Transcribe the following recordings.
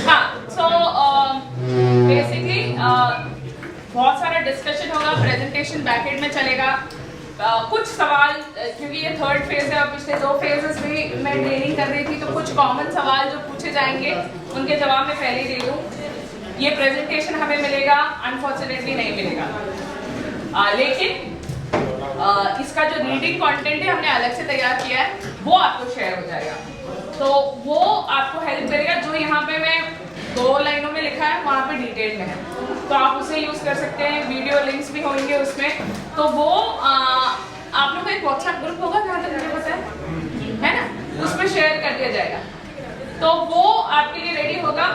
हाँ, so basically बहुत सारा डिस्कशन होगा, प्रेजेंटेशन बैकएंड में चलेगा। कुछ सवाल, क्योंकि ये थर्ड फेज है और पिछले 2 फेजेस में मैं ट्रेनिंग कर रही थी, तो कुछ कॉमन सवाल जो पूछे जाएंगे उनके जवाब मैं पहले ही दे दूँ। ये प्रेजेंटेशन हमें मिलेगा, अनफॉर्चुनेटली नहीं मिलेगा, लेकिन इसका जो रीडिंग कंटेंट है हमने अलग से तैयार किया है, वो आपको शेयर हो जाएगा, तो वो आपको हेल्प करेगा। जो यहाँ पे मैं 2 लाइनों में लिखा है वहाँ पे डिटेल में है, तो आप उसे यूज कर सकते हैं। वीडियो लिंक्स भी होंगे उसमें, तो वो आप लोग का एक व्हाट्सएप ग्रुप होगा जहाँ तक मुझे पता है ना, उसमें शेयर कर दिया जाएगा, तो वो आपके लिए रेडी होगा।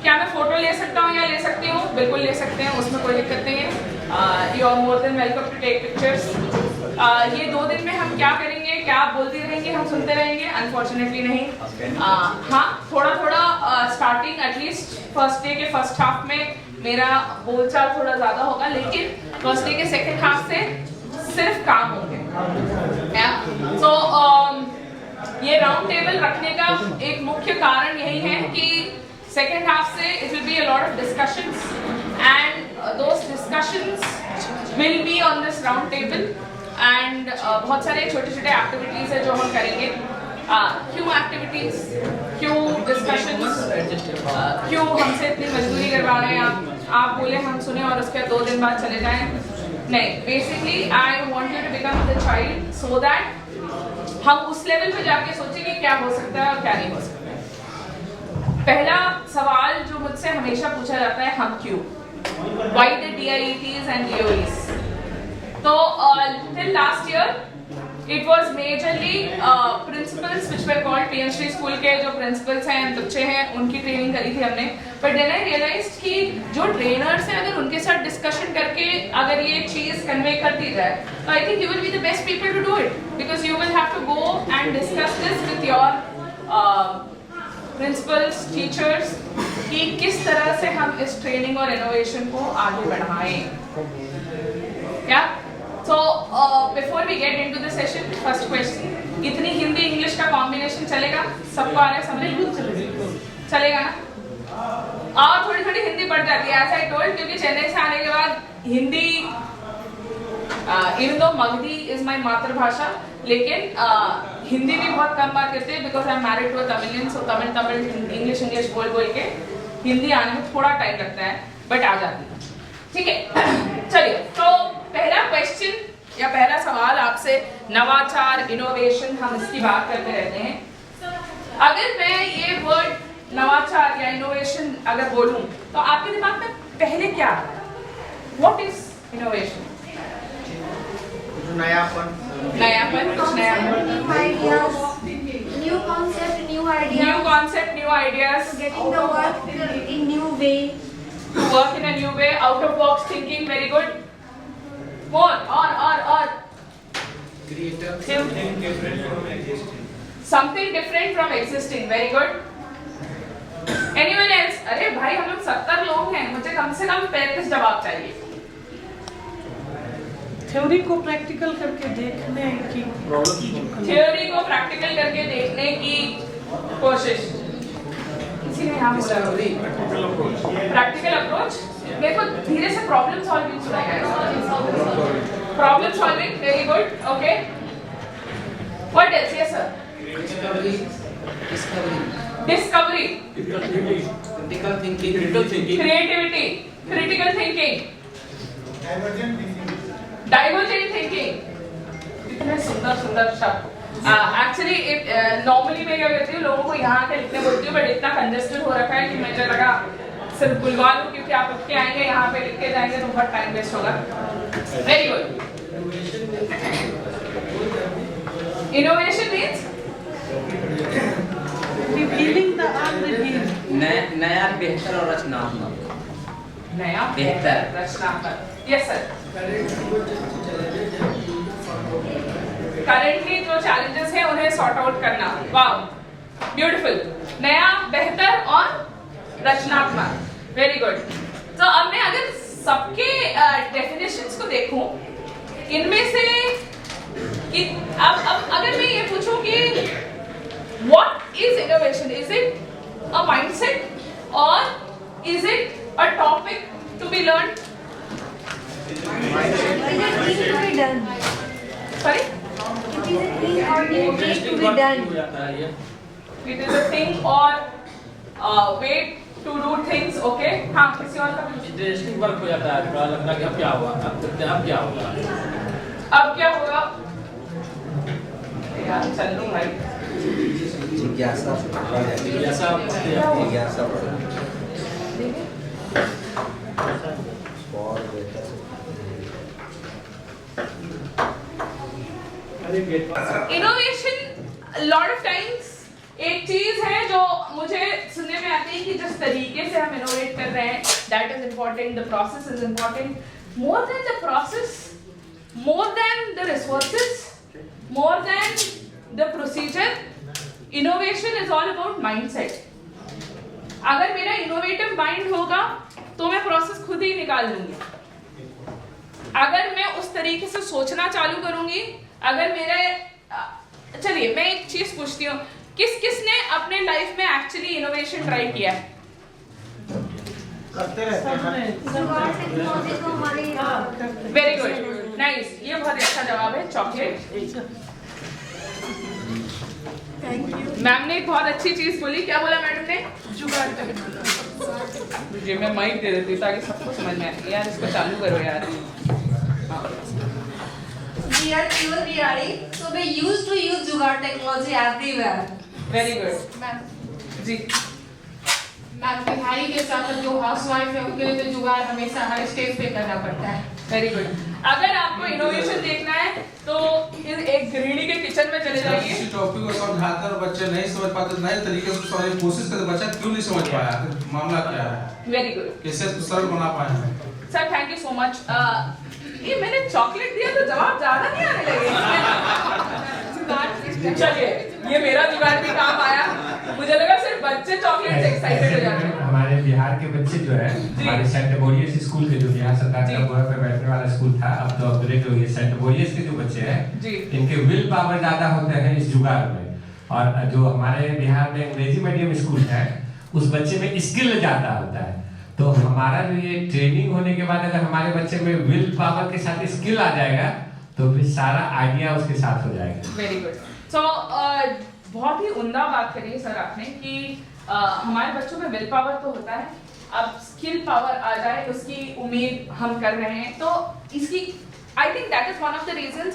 क्या मैं फोटो ले सकता हूँ या ले सकती हूँ? बिल्कुल ले सकते हैं, उसमें कोई दिक्कत नहीं है। You are more than welcome to take pictures. ये 2 दिन में हम क्या करेंगे, क्या आप बोलते रहेंगे, हम सुनते रहेंगे? अनफॉर्चुनेटली नहीं। हाँ, थोड़ा थोड़ा स्टार्टिंग एटलीस्ट फर्स्ट डे के फर्स्ट हाफ में मेरा बोलचाल थोड़ा ज्यादा होगा, लेकिन फर्स्ट डे के सेकंड हाफ से सिर्फ काम होंगे। सो ये राउंड टेबल रखने का एक मुख्य कारण यही है कि सेकेंड हाफ से it will be a lot of discussions, and those discussions will be on this round table, and बहुत सारे छोटे छोटे एक्टिविटीज है जो हम करेंगे। क्यों एक्टिविटीज, क्यों डिस्कशंस, क्यों हमसे इतनी मजदूरी करवा रहे हैं आप बोले हम सुने और उसके 2 दिन बाद चले जाएं? नहीं, basically I want you to become the child so that हम उस लेवल पे जाके सोचें कि क्या हो सकता है और क्या नहीं हो सकता है। पहला सवाल जो मुझसे हमेशा पूछा जाता है, हम क्यों, why the DIETs and DOEs? तो till last year it was majorly principals which were called PMC school के जो principals हैं, बच्चे हैं, उनकी ट्रेनिंग करी थी हमने। But then I realized कि जो ट्रेनर्स हैं, अगर उनके साथ डिस्कशन करके अगर ये चीज कन्वे कर दी जाए, तो I think you will be the best people to do it, because you will have to go and discuss this with your principles, teachers, कि किस तरह से हम इस ट्रेनिंग और इनोवेशन को आगे बढ़ाएं। क्या? So before we get into the session, first question, इतनी हिंदी इंग्लिश का कॉम्बिनेशन चलेगा? सबको आ रहा है समझ? चलेगा ना? और थोड़ी थोड़ी हिंदी बढ़ जाती है, ऐसा ही टोल्ड, क्योंकि चेन्नई से आने के बाद Hindi, even though Magdhi is my मातृभाषा, लेकिन हिंदी भी बहुत कम बात करते हैं, because I am married to a Tamilian, so Tamil English बोल के हिंदी आने में थोड़ा टाइम लगता है, बट आ जाती है। ठीक है, चलिए, तो पहला क्वेश्चन या पहला सवाल आपसे, नवाचार, इनोवेशन, हम इसकी बात करते रहते हैं। अगर मैं ये वर्ड नवाचार या इनोवेशन अगर बोलूं, तो आपके दिमाग में पहले क्या आता है? What is innovation? नयापन, कुछ नया, new concept, new ideas, new concept, new ideas, getting the work in new way, to work in a new way, out of box thinking, very good. More, or create something different from existing, very good. Anyone else? अरे भाई, हम लोग 70 लोग हैं, मुझे कम से कम 35 जवाब चाहिए। थ्योरी को प्रैक्टिकल करके देखने की, थ्योरी को प्रैक्टिकल करके देखने की कोशिश, किसी ने यहाँ बोला प्रैक्टिकल अप्रोच। मेरे को धीरे से प्रॉब्लम सॉल्विंग सुनाया है, problem solving, very good, okay. What else? Yes sir. Discovery, critical thinking, creativity, critical thinking, divergent thinking, कितने सुंदर सुंदर शब्द। एक्चुअली नॉर्मली मैं क्या करती हूँ, लोगों को यहाँ के लिखने बोलती हूँ, बट इतना कंजेस्टेड हो रखा है कि मुझे लगा सिर्फ बुलवा लूँ, क्योंकि आप उठ के आएंगे यहाँ पे लिख के जाएंगे तो बहुत टाइम वेस्ट होगा। Very good. Innovation means revealing the unrevealed, नया, बेहतर और रचनात्मक, नया, बेहतर, रचनात्मक। Yes sir. करंटली जो चैलेंजेस हैं उन्हें सॉर्ट आउट करना, वाओ, ब्यूटीफुल, नया, बेहतर और रचनात्मक, वेरी गुड। तो अब मैं अगर सबके डेफिनेशंस को देखूं, इनमें से कि अब अगर मैं ये पूछूं कि what is innovation? Is it a mindset or is it a topic to be learned? It is a thing to be done. Sorry? It is a thing or new way to be done. It is a thing or way to do things. Okay? हाँ, किसी और का भी? Interesting work हो जाता है, थोड़ा लगता है कि अब क्या हुआ, अब क्या होगा। अब क्या होगा? यार चल लूँ भाई। जिज्ञासा जिज्ञासा और बेहतर इनोवेशन लॉट ऑफ टाइम्स एक चीज है जो मुझे सुनने में आती है कि जिस तरीके से हम इनोवेट कर रहे हैं that is important, the process is important. More than the process, more than the resources, more than the procedure, innovation is all about mindset. अगर मेरा इनोवेटिव माइंड होगा तो मैं प्रोसेस खुद ही निकाल लूंगी। अगर मैं उस तरीके से सोचना चालू करूंगी, अगर मेरे चलिए मैं एक चीज पूछती हूँ, किस किसने अपने लाइफ में एक्चुअली इनोवेशन ट्राई किया है? करते रहते हैं। जुगाड़ टेक्नोलॉजी तो हमारे वेरी गुड, नाइस, ये बहुत अच्छा जवाब है। Chocolate, thank you. मैम ने एक बहुत अच्छी चीज बोली। क्या बोला मैडम ने? जुगाड़ टेक्नोलॉजी। मुझे मैं माइक दे देती ताकि सबको समझ में आए। यार इसको चालू करो यार। We are pure BRE, so we used to use jugaad technology everywhere. Very good ma'am ji. Ma'am Bihari के साथ जो हाउसवाइफ है उनके लिए तो जुगाड़ हमेशा हर स्टेज पे करना पड़ता है। Very good. अगर आपको इनोवेशन देखना है तो एक गृहिणी के किचन में चले जाइए। किसी टॉपिक को समझाते और बच्चे नहीं समझ पाते, नए तरीके से समझने की कोशिश करते, बच्चा क्यों नहीं समझ पाया, मामला क्या है, वेरी गुड कैसे इसको सरल बना पाए हैं। Sir, thank you so much. ये मैंने चॉकलेट दिया तो जवाब ज्यादा नहीं आने लगे। चलिए, ये मेरा जुगाड़ भी काम आया। मुझे लगा सिर्फ बच्चे चॉकलेट से एक्साइटेड हो जाते हैं। हमारे बिहार के बच्चे जो है, हमारे सेंट बोरियस स्कूल के, जो बिहार सरकार का गोया पे बैठने वाला स्कूल था, अब तो अपग्रेड हो गया। सेंट बोरियस के जो बच्चे हैं, इनके विल पावर ज्यादा होते हैं इस जुगाड़ में। और जो हमारे बिहार में अंग्रेजी मीडियम स्कूल है, उस बच्चे में स्किल ज्यादा होता है। तो हमारा जो ये ट्रेनिंग होने के बाद अगर हमारे बच्चे में विल पावर के साथ स्किल आ जाएगा तो फिर सारा आइडिया उसके साथ हो जाएगा। Very good. सो बहुत ही उम्दा बात करी सर आपने कि हमारे बच्चों में विल पावर तो होता है, अब स्किल पावर आ जाए उसकी उम्मीद हम कर रहे हैं। तो इसकी I think that is one of the reasons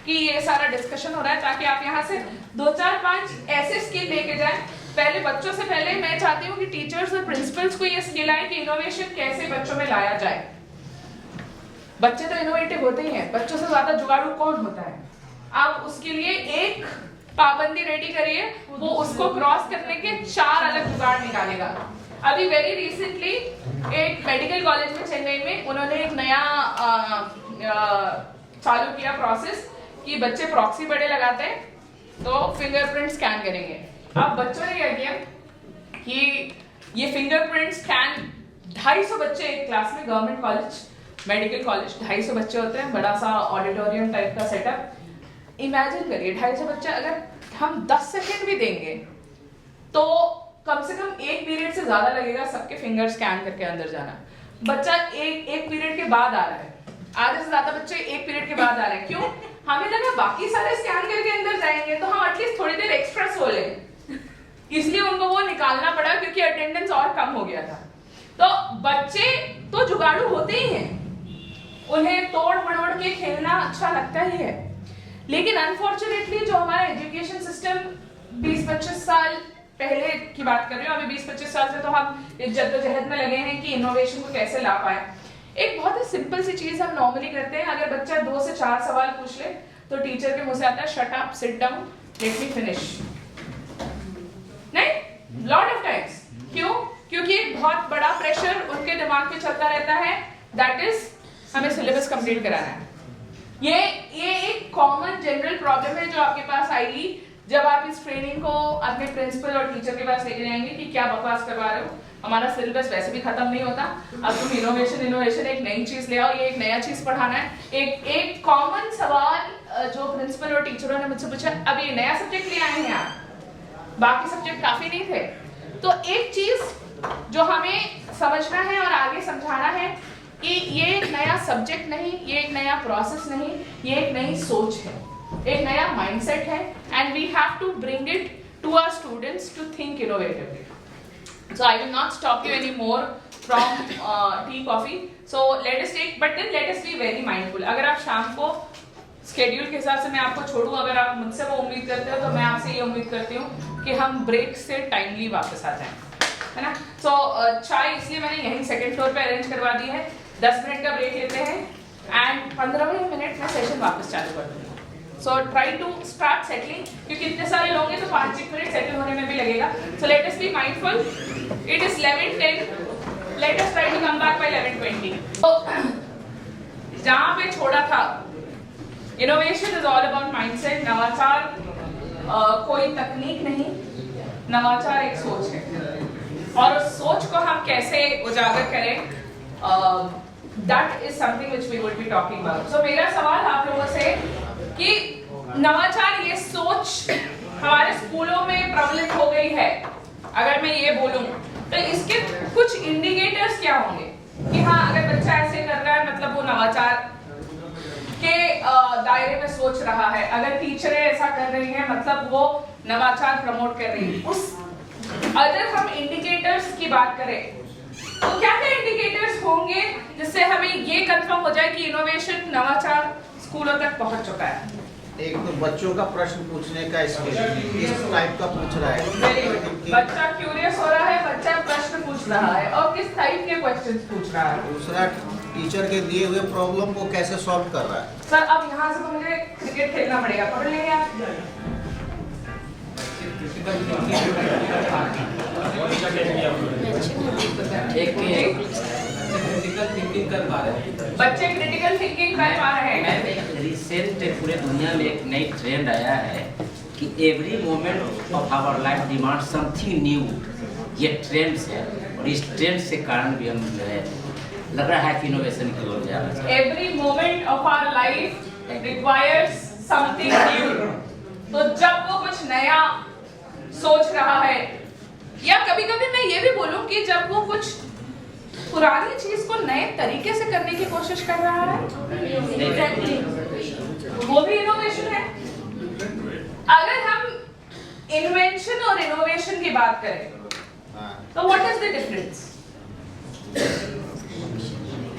कि ये सारा डिस्कशन हो रहा है, ताकि आप यहाँ से 2-4-5 ऐसे स्किल लेके जाएं। पहले बच्चों से पहले मैं चाहती हूँ कि टीचर्स और प्रिंसिपल्स को ये स्किल आए कि इनोवेशन कैसे बच्चों में लाया जाए। बच्चे तो इनोवेटिव होते ही हैं, बच्चों से ज्यादा जुगाड़ू कौन होता है? आप उसके लिए एक पाबंदी रेडी करिए, वो उसको क्रॉस करने के 4 अलग जुगाड़ निकालेगा। अभी वेरी रिसेंटली एक मेडिकल कॉलेज में चेन्नई में उन्होंने एक नया चालू किया प्रोसेस कि बच्चे प्रॉक्सी बड़े लगाते हैं तो फिंगरप्रिंट स्कैन करेंगे। अब बच्चों ने क्या किया कि ये फिंगरप्रिंट स्कैन 250 बच्चे एक क्लास में, गवर्नमेंट कॉलेज, मेडिकल कॉलेज, 250 बच्चे होते हैं, बड़ा सा ऑडिटोरियम टाइप का सेटअप। इमेजिन करिए 250 बच्चे, अगर हम 10 सेकंड भी देंगे तो कम से कम एक पीरियड से ज्यादा लगेगा सबके फिंगर स्कैन करके अंदर जाना। बच्चा एक पीरियड के बाद आ रहा है, आधे से ज्यादा बच्चे एक पीरियड के बाद आ रहे हैं। क्यों? हमें लगा बाकी सारे स्कैन करके अंदर जाएंगे तो हम एटलीस्ट थोड़ी देर एक्स्ट्रा सो लें, इसलिए उनको वो निकालना पड़ा क्योंकि अटेंडेंस और कम हो गया था। तो बच्चे तो जुगाड़ू होते ही हैं, उन्हें तोड़ मरोड़ के खेलना अच्छा लगता ही है, लेकिन अनफॉर्चुनेटली जो हमारा एजुकेशन सिस्टम 20-25 साल पहले की बात कर रही हूँ, अभी 20-25 साल से तो हम इस जद्दोजहद में लगे हैं कि इनोवेशन को कैसे ला पाए। एक बहुत ही सिंपल सी चीज हम नॉर्मली करते हैं, अगर बच्चा 2 से 4 सवाल पूछ ले तो टीचर के मुंह से आता है shut up, sit down, let me finish. नहीं, लॉट ऑफ टाइम्स। क्यों? क्योंकि एक बहुत बड़ा प्रेशर उनके दिमाग पे चलता रहता है, दैट इज हमें सिलेबस कंप्लीट कराना है। ये एक कॉमन जनरल प्रॉब्लम है जो आपके पास आएगी जब आप इस ट्रेनिंग को अपने प्रिंसिपल और टीचर के पास लेके जाएंगे कि क्या बकवास करवा रहे हो, हमारा सिलेबस वैसे भी खत्म नहीं होता, अब तुम इनोवेशन एक नई चीज ले आओ, ये एक नया चीज पढ़ाना है। एक कॉमन सवाल जो प्रिंसिपल और टीचरों ने मुझसे पूछा, अब ये नया सब्जेक्ट ले आए हैं आप, बाकी सब्जेक्ट काफी नहीं थे। तो एक चीज जो हमें समझना है और आगे समझाना है कि ये एक नया सब्जेक्ट नहीं, ये एक नया प्रोसेस नहीं, ये एक नई सोच है, एक नया माइंडसेट है, and we have to bring it to our students to think innovatively. So I will not stop you anymore from tea, coffee. So let us take, but then let us be very mindful. अगर आप शाम को schedule के हिसाब से मैं आपको छोड़ूं, अगर आप मुझसे वो उम्मीद करते हो तो मैं आपसे ये उम्मीद करती हूँ कि हम ब्रेक से टाइमली वापस आ जाएं, है ना। सो चाय इसलिए मैंने यहीं सेकंड फ्लोर पे अरेंज करवा दी है। 10 मिनट का ब्रेक लेते हैं एंड 15वें मिनट में सेशन वापस चालू कर दूँगा। So try to start settling, क्योंकि इतने सारे लोग हैं तो 5-6 मिनट सेटल होने में भी लगेगा। So let us be mindful. It is 11:10. Let us try to come back by 11:20. So जहाँ पे छोड़ा था, innovation is all about mindset. नवाचार कोई तकनीक नहीं, नवाचार एक सोच है, और उस सोच को हम कैसे उजागर करें, that is something which we will be talking about. So मेरा सवाल आप लोगों से कि नवाचार ये सोच हमारे स्कूलों में प्रबलित हो गई है, अगर मैं ये बोलूं तो इसके कुछ इंडिकेटर्स क्या होंगे कि हाँ अगर बच्चा ऐसे कर रहा है मतलब वो नवाचार के दायरे में सोच रहा है, अगर टीचरें ऐसा कर रही हैं मतलब वो नवाचार प्रमोट कर रही है। उस अगर हम इंडिकेटर्स की बात करें तो क्या क्या इंडिकेटर्स होंगे जिससे हमें ये कंफर्म हो जाए कि इनोवेशन नवाचार स्कूलों तक पहुंच चुका है? एक तो बच्चों का प्रश्न पूछने का स्किल किस टाइप का पूछ रहा है। वेरी गुड, बच्चा क्यूरियस हो रहा है, बच्चा प्रश्न पूछ रहा है, और किस टाइप के क्वेश्चंस पूछ रहा है। दूसरा, टीचर के दिए हुए प्रॉब्लम को कैसे सॉल्व कर रहा है। सर अब यहाँ से तो मुझे क्रिकेट खेलना पड़ेगा, पढ़ लेंगे आप। क्रिटिकल थिंकिंग कर पा रहे हैं बच्चे, क्रिटिकल थिंकिंग कर पा रहे हैं। रिसेंट पूरे दुनिया में एक नई ट्रेंड आया है कि every moment of our life demand something new. ये ट्रेंड्स है और इस ट्रेंड से कारण भी हम जो है लग रहा है कि इनोवेशन की ओर जाना चाहिए। Every moment of our life requires something new. तो जब वो कुछ नया सोच रहा है, या कभी कभी मैं ये भी बोलूं कि जब वो कुछ पुरानी चीज को नए तरीके से करने की कोशिश कर रहा है, वो भी इनोवेशन है। अगर हम इन्वेंशन और इनोवेशन की बात करें तो व्हाट इज द डिफरेंस?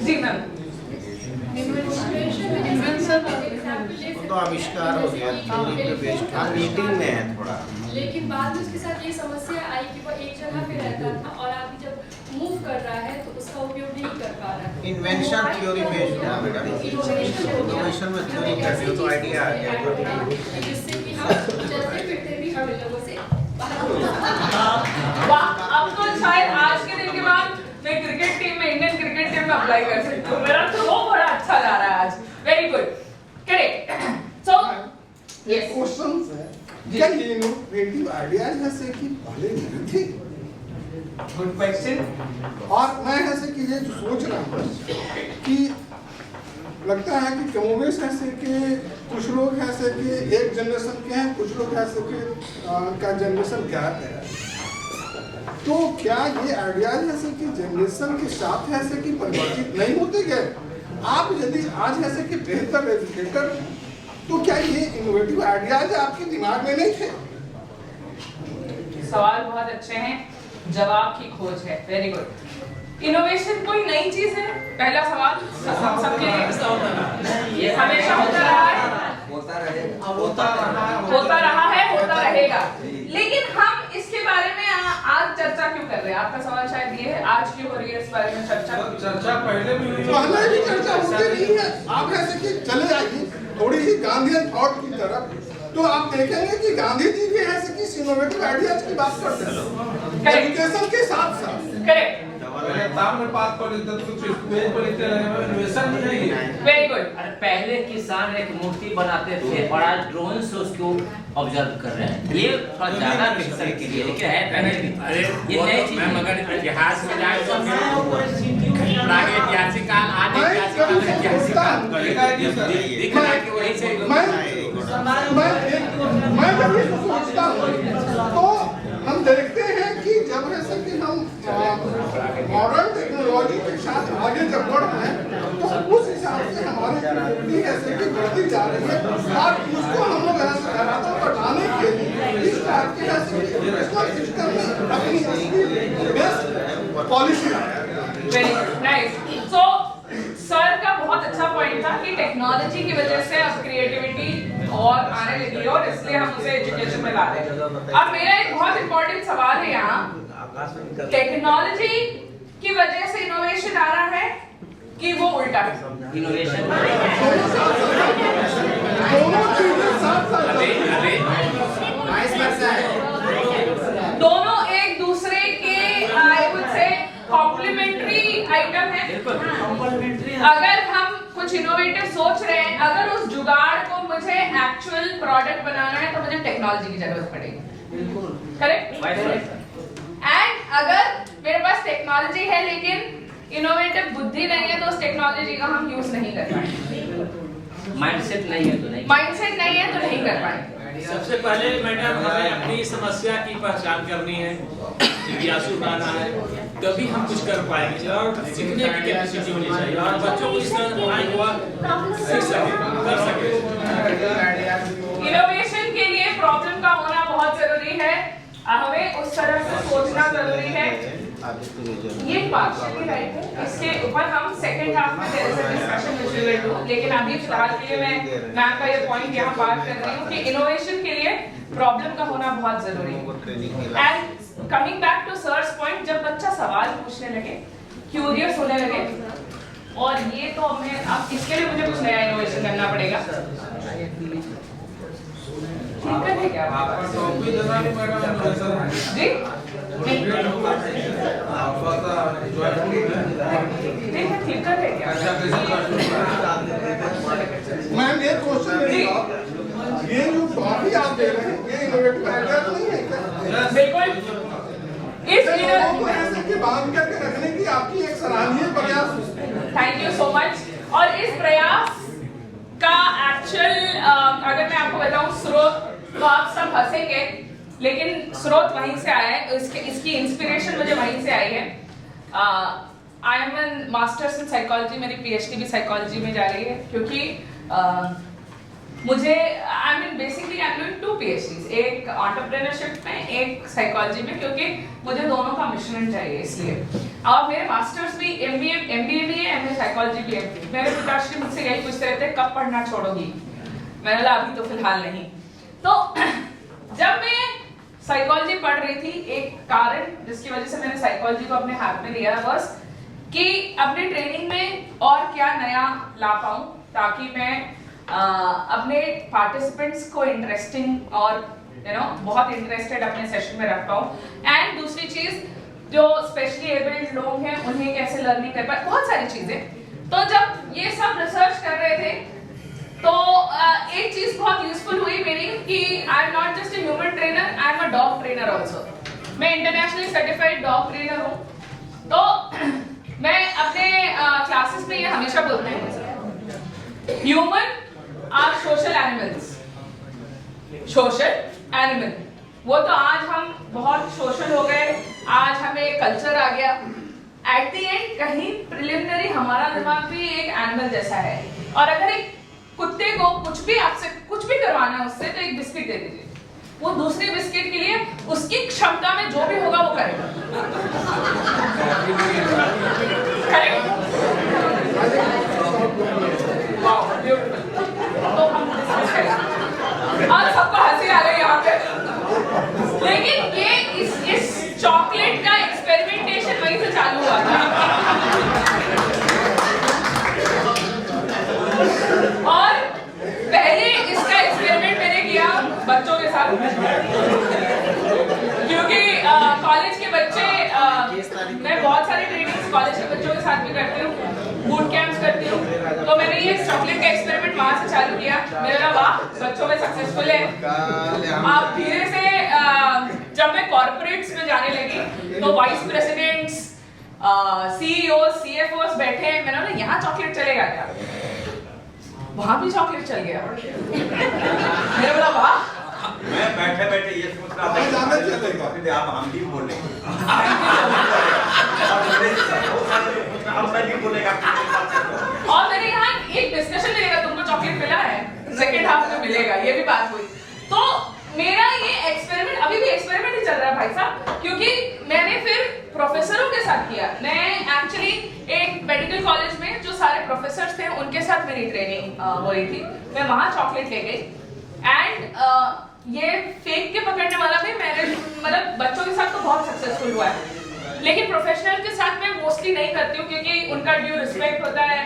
जी मैम। तो आविष्कार हो गया, थ्योरी पे बेस्ड। हम मीटिंग में है थोड़ा, लेकिन बाद में उसके साथ ये समस्या आई कि वो एक जगह पे रहता था और अभी जब मूव कर रहा है तो उसका उपयोग नहीं कर पा रहा है। इन्वेंशन थ्योरी बेस्ड है बेटा। इनोवेशन में थ्योरी कर रही हो तो आइडिया आ गया, जिससे कि हम चलते फिरते भी हम लोगों से अब तो शायद आज के दिन के बाद मैं क्रिकेट टीम में, इंडियन क्रिकेट टीम में अप्लाई कर सकती हूँ। मेरा थ्रो बड़ा अच्छा जा रहा है आज। Very good, correct. So yes, questions है क्या ये इनोवेटिव आइडियाज ऐसे कि पहले नहीं थे? Good question. और मैं ऐसे कि ये जो सोच रहा हूँ कि लगता है कि कमोवेश ऐसे कि कुछ लोग ऐसे कि एक जनरेशन के हैं, कुछ लोग ऐसे कि का जनरेशन गैप है। तो क्या ये आइडियाज ऐसे कि जनरेशन के साथ ऐसे कि परिवर्तित नहीं होते गए? आप यदि आज ऐसे कि बेहतर एजुकेटर हैं तो क्या ये इनोवेटिव आइडियाज आपके दिमाग में नहीं थे? सवाल बहुत अच्छे हैं, जवाब की खोज है। Very good. इनोवेशन कोई नई चीज है? पहला सवाल हम सबके लिए हमेशा होता रहा है, होता रहेगा, होता रहेगा। लेकिन हम इसके बारे में आज चर्चा क्यों कर रहे हैं? आपका सवाल शायद ये है, आज क्यों हो रही है इस बारे में चर्चा? चर्चा पहले भी हुई, पहले भी चर्चा होती नहीं है। आप ऐसे कि चले आइए थोड़ी ही गांधीयन थॉट की तरफ, तो आप देखेंगे कि गांधी जी भी ऐसे कि इनोवेटिव आइडियाज की बात करते हैं एजुकेशन के साथ साथ। करेक्ट। Very good. पहले किसान एक मूर्ति बनाते थे और आज ड्रोन से उसको ऑब्जर्व कर रहे हैं। ये थोड़ा ज्यादा विकसित की है, लेकिन है पहले भी। ये नई चीज है। मगर इतिहास में जाए तो प्रागैतिहासिक काल, आदि ऐतिहासिक काल दिख रहा है कि वही से मैं जब ये सोचता हूँ तो और उसको हम लोग धरातल पर लाने के लिए इस टाइप के एजुकेशनल सिस्टम में अपनी best policy very nice. So sir का बहुत अच्छा पॉइंट था कि टेक्नोलॉजी की वजह से अब क्रिएटिविटी और आने लगी है और इसलिए हम उसे एजुकेशन में ला रहे हैं। अब मेरा एक बहुत इंपॉर्टेंट सवाल है यहाँ, टेक्नोलॉजी की वजह से इनोवेशन आ रहा है कि वो उल्टा है? इनोवेशन दोनों एक दूसरे के आई वुड से कॉम्प्लीमेंट्री आइटम है। अगर हम कुछ इनोवेटिव सोच रहे हैं, अगर उस जुगाड़ को मुझे एक्चुअल प्रोडक्ट बनाना है तो मुझे टेक्नोलॉजी की जरूरत पड़ेगी, करेक्ट? एंड अगर मेरे पास टेक्नोलॉजी है लेकिन इनोवेटिव बुद्धि नहीं है तो उस टेक्नोलॉजी का हम यूज नहीं कर पाएंगे। माइंडसेट नहीं है तो नहीं, माइंडसेट नहीं है तो नहीं कर पाएंगे। सबसे पहले मैडम हमें अपनी समस्या की पहचान करनी है, जिज्ञासु बनाना है, तभी हम कुछ कर पाएंगे और सीखने की कैपेसिटी होनी चाहिए और बच्चों को इस तरह पढ़ाई हुआ सीख सके, कर सके। इनोवेशन के लिए प्रॉब्लम का होना बहुत जरूरी है, हमें उस तरह से सोचना जरूरी है। ये पार्शियली राइट है, इसके ऊपर हम सेकंड हाफ में there is a discussion which we will do, लेकिन अभी फिलहाल के लिए मैं मैम का ये पॉइंट यहाँ बात कर रही हूँ कि इनोवेशन के लिए प्रॉब्लम का होना बहुत जरूरी है। And coming back to sir's point, जब बच्चा सवाल पूछने लगे, क्यूरियस होने लगे, और ये तो हमें अब इसके लिए मुझे कुछ नया इनोवेशन करना पड़ेगा। ठीक है क्या जी? मैम एक क्वेश्चन ये जो कॉफी आप दे रहे हैं ये इनोवेटिव आइडिया तो नहीं है क्या? बिल्कुल। इस लोगों को ऐसे कि बांध करके रखने की आपकी एक सराहनीय प्रयास। Thank you so much. और इस प्रयास का एक्चुअल अगर मैं आपको बताऊं स्रोत, तो आप सब हंसेंगे, लेकिन स्रोत वहीं से आया है, इसकी इंस्पिरेशन मुझे वहीं से आई है। I am an masters in psychology, मेरी पीएचडी भी साइकोलॉजी में जा रही है, क्योंकि मुझे I mean basically I am doing 2 PhDs, एक एंटरप्रेन्योरशिप में, एक साइकोलॉजी में, क्योंकि मुझे दोनों का मिश्रण चाहिए इसलिए। और मेरे मास्टर्स भी MBA भी है, MA साइकोलॉजी भी है। मेरे पिताश्री मुझसे यही पूछते रहते कब पढ़ना छोड़ोगी, मैंने बोला अभी तो फिलहाल नहीं। तो जब मैं साइकोलॉजी पढ़ रही थी, एक कारण जिसकी वजह से मैंने साइकोलॉजी को अपने हाथ में लिया बस कि अपने ट्रेनिंग में और क्या नया ला पाऊं ताकि मैं अपने पार्टिसिपेंट्स को इंटरेस्टिंग और बहुत इंटरेस्टेड अपने सेशन में रख पाऊं। एंड दूसरी चीज, जो स्पेशली एबल्ड लोग हैं उन्हें कैसे लर्निंग कर पाए, बहुत सारी चीजें। तो जब ये सब रिसर्च कर रहे थे तो एक चीज बहुत यूजफुल हुई मेरी कि I am not just a human trainer, I am a dog trainer also. मैं इंटरनेशनली सर्टिफाइड डॉग ट्रेनर हूँ। तो मैं अपने क्लासेस में ये हमेशा बोलते हैं, human are social animals. Social animal, वो तो आज हम बहुत सोशल हो गए, आज हमें कल्चर आ गया। एट द एंड कहीं प्रिलिमिनरी हमारा दिमाग भी एक एनिमल जैसा है, और अगर एक कुत्ते को कुछ भी आपसे कुछ भी करवाना है उससे, तो एक बिस्किट दे दीजिए, वो दूसरी बिस्किट के लिए उसकी क्षमता में जो भी होगा वो करेगा। तो हम डिस्कस करेंगे। आज सबको हंसी आ रही है यहाँ पे, लेकिन ये इस चॉकलेट का एक्सपेरिमेंटेशन वहीं से चालू हुआ था। और पहले इसका एक्सपेरिमेंट मैंने किया बच्चों के साथ, क्योंकि कॉलेज के बच्चे, मैं बहुत सारी ट्रेनिंग्स कॉलेज के बच्चों के साथ भी करती हूँ, बूट कैंप्स करती हूँ। तो मैंने ये चॉकलेट का एक्सपेरिमेंट वहां से चालू किया। मेरा वाह, बच्चों में सक्सेसफुल है। आप धीरे से जब मैं कॉर्पोरेट्स में जाने लगी तो वाइस प्रेसिडेंट्स, CEO, CFOs बैठे हैं, मैंने बोला यहाँ चॉकलेट चलेगा क्या? वहां भी चॉकलेट चल गया। मेरा बोला वाह। मैं बैठे बैठे ये सोच रहा था कि आप हम भी बोले, और मेरे यहाँ एक डिस्कशन मिलेगा, तुमको चॉकलेट मिला है? सेकंड हाफ में मिलेगा, ये भी बात हुई। तो मेरा ये एक्सपेरिमेंट अभी भी एक्सपेरिमेंट ही चल रहा है भाई साहब, क्योंकि मैंने फिर प्रोफेसरों के साथ किया। मैं एक्चुअली एक मेडिकल कॉलेज में जो सारे प्रोफेसर्स थे उनके साथ मेरी ट्रेनिंग हो रही थी, मैं वहां चॉकलेट ले गई एंड ये फेंक के पकड़ने वाला भी मैंने मतलब बच्चों के साथ तो बहुत सक्सेसफुल हुआ है, लेकिन प्रोफेशनल के साथ मैं मोस्टली नहीं करती हूँ क्योंकि उनका ड्यू रिस्पेक्ट होता है।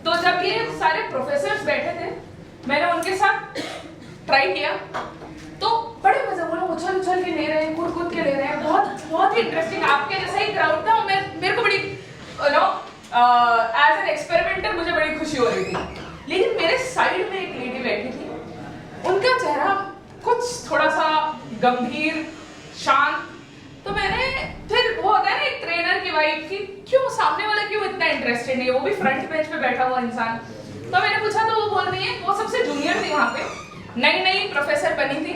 तो जब ये सारे प्रोफेसर्स बैठे थे मैंने उनके साथ ट्राई किया तो बड़े मजे, वो लोग उछल उछल के ले रहे हैं, कूद कूद के ले रहे हैं, बहुत बहुत ही इंटरेस्टिंग आपके जैसा ही क्राउड था। मेरे को बड़ी एज एन एक्सपेरिमेंटर मुझे बड़ी खुशी हो रही थी। लेकिन मेरे साइड में एक लेडी बैठी थी, उनका चेहरा कुछ थोड़ा सा गंभीर शांत, तो मैंने फिर वो होता है ना एक ट्रेनर की वाइब की, क्यों सामने वाला क्यों इतना इंटरेस्टेड नहीं है, वो भी फ्रंट बेंच पे बैठा हुआ इंसान। तो मैंने पूछा तो वो बोल रही है, वो सबसे जूनियर थी वहां पे, नई प्रोफेसर बनी थी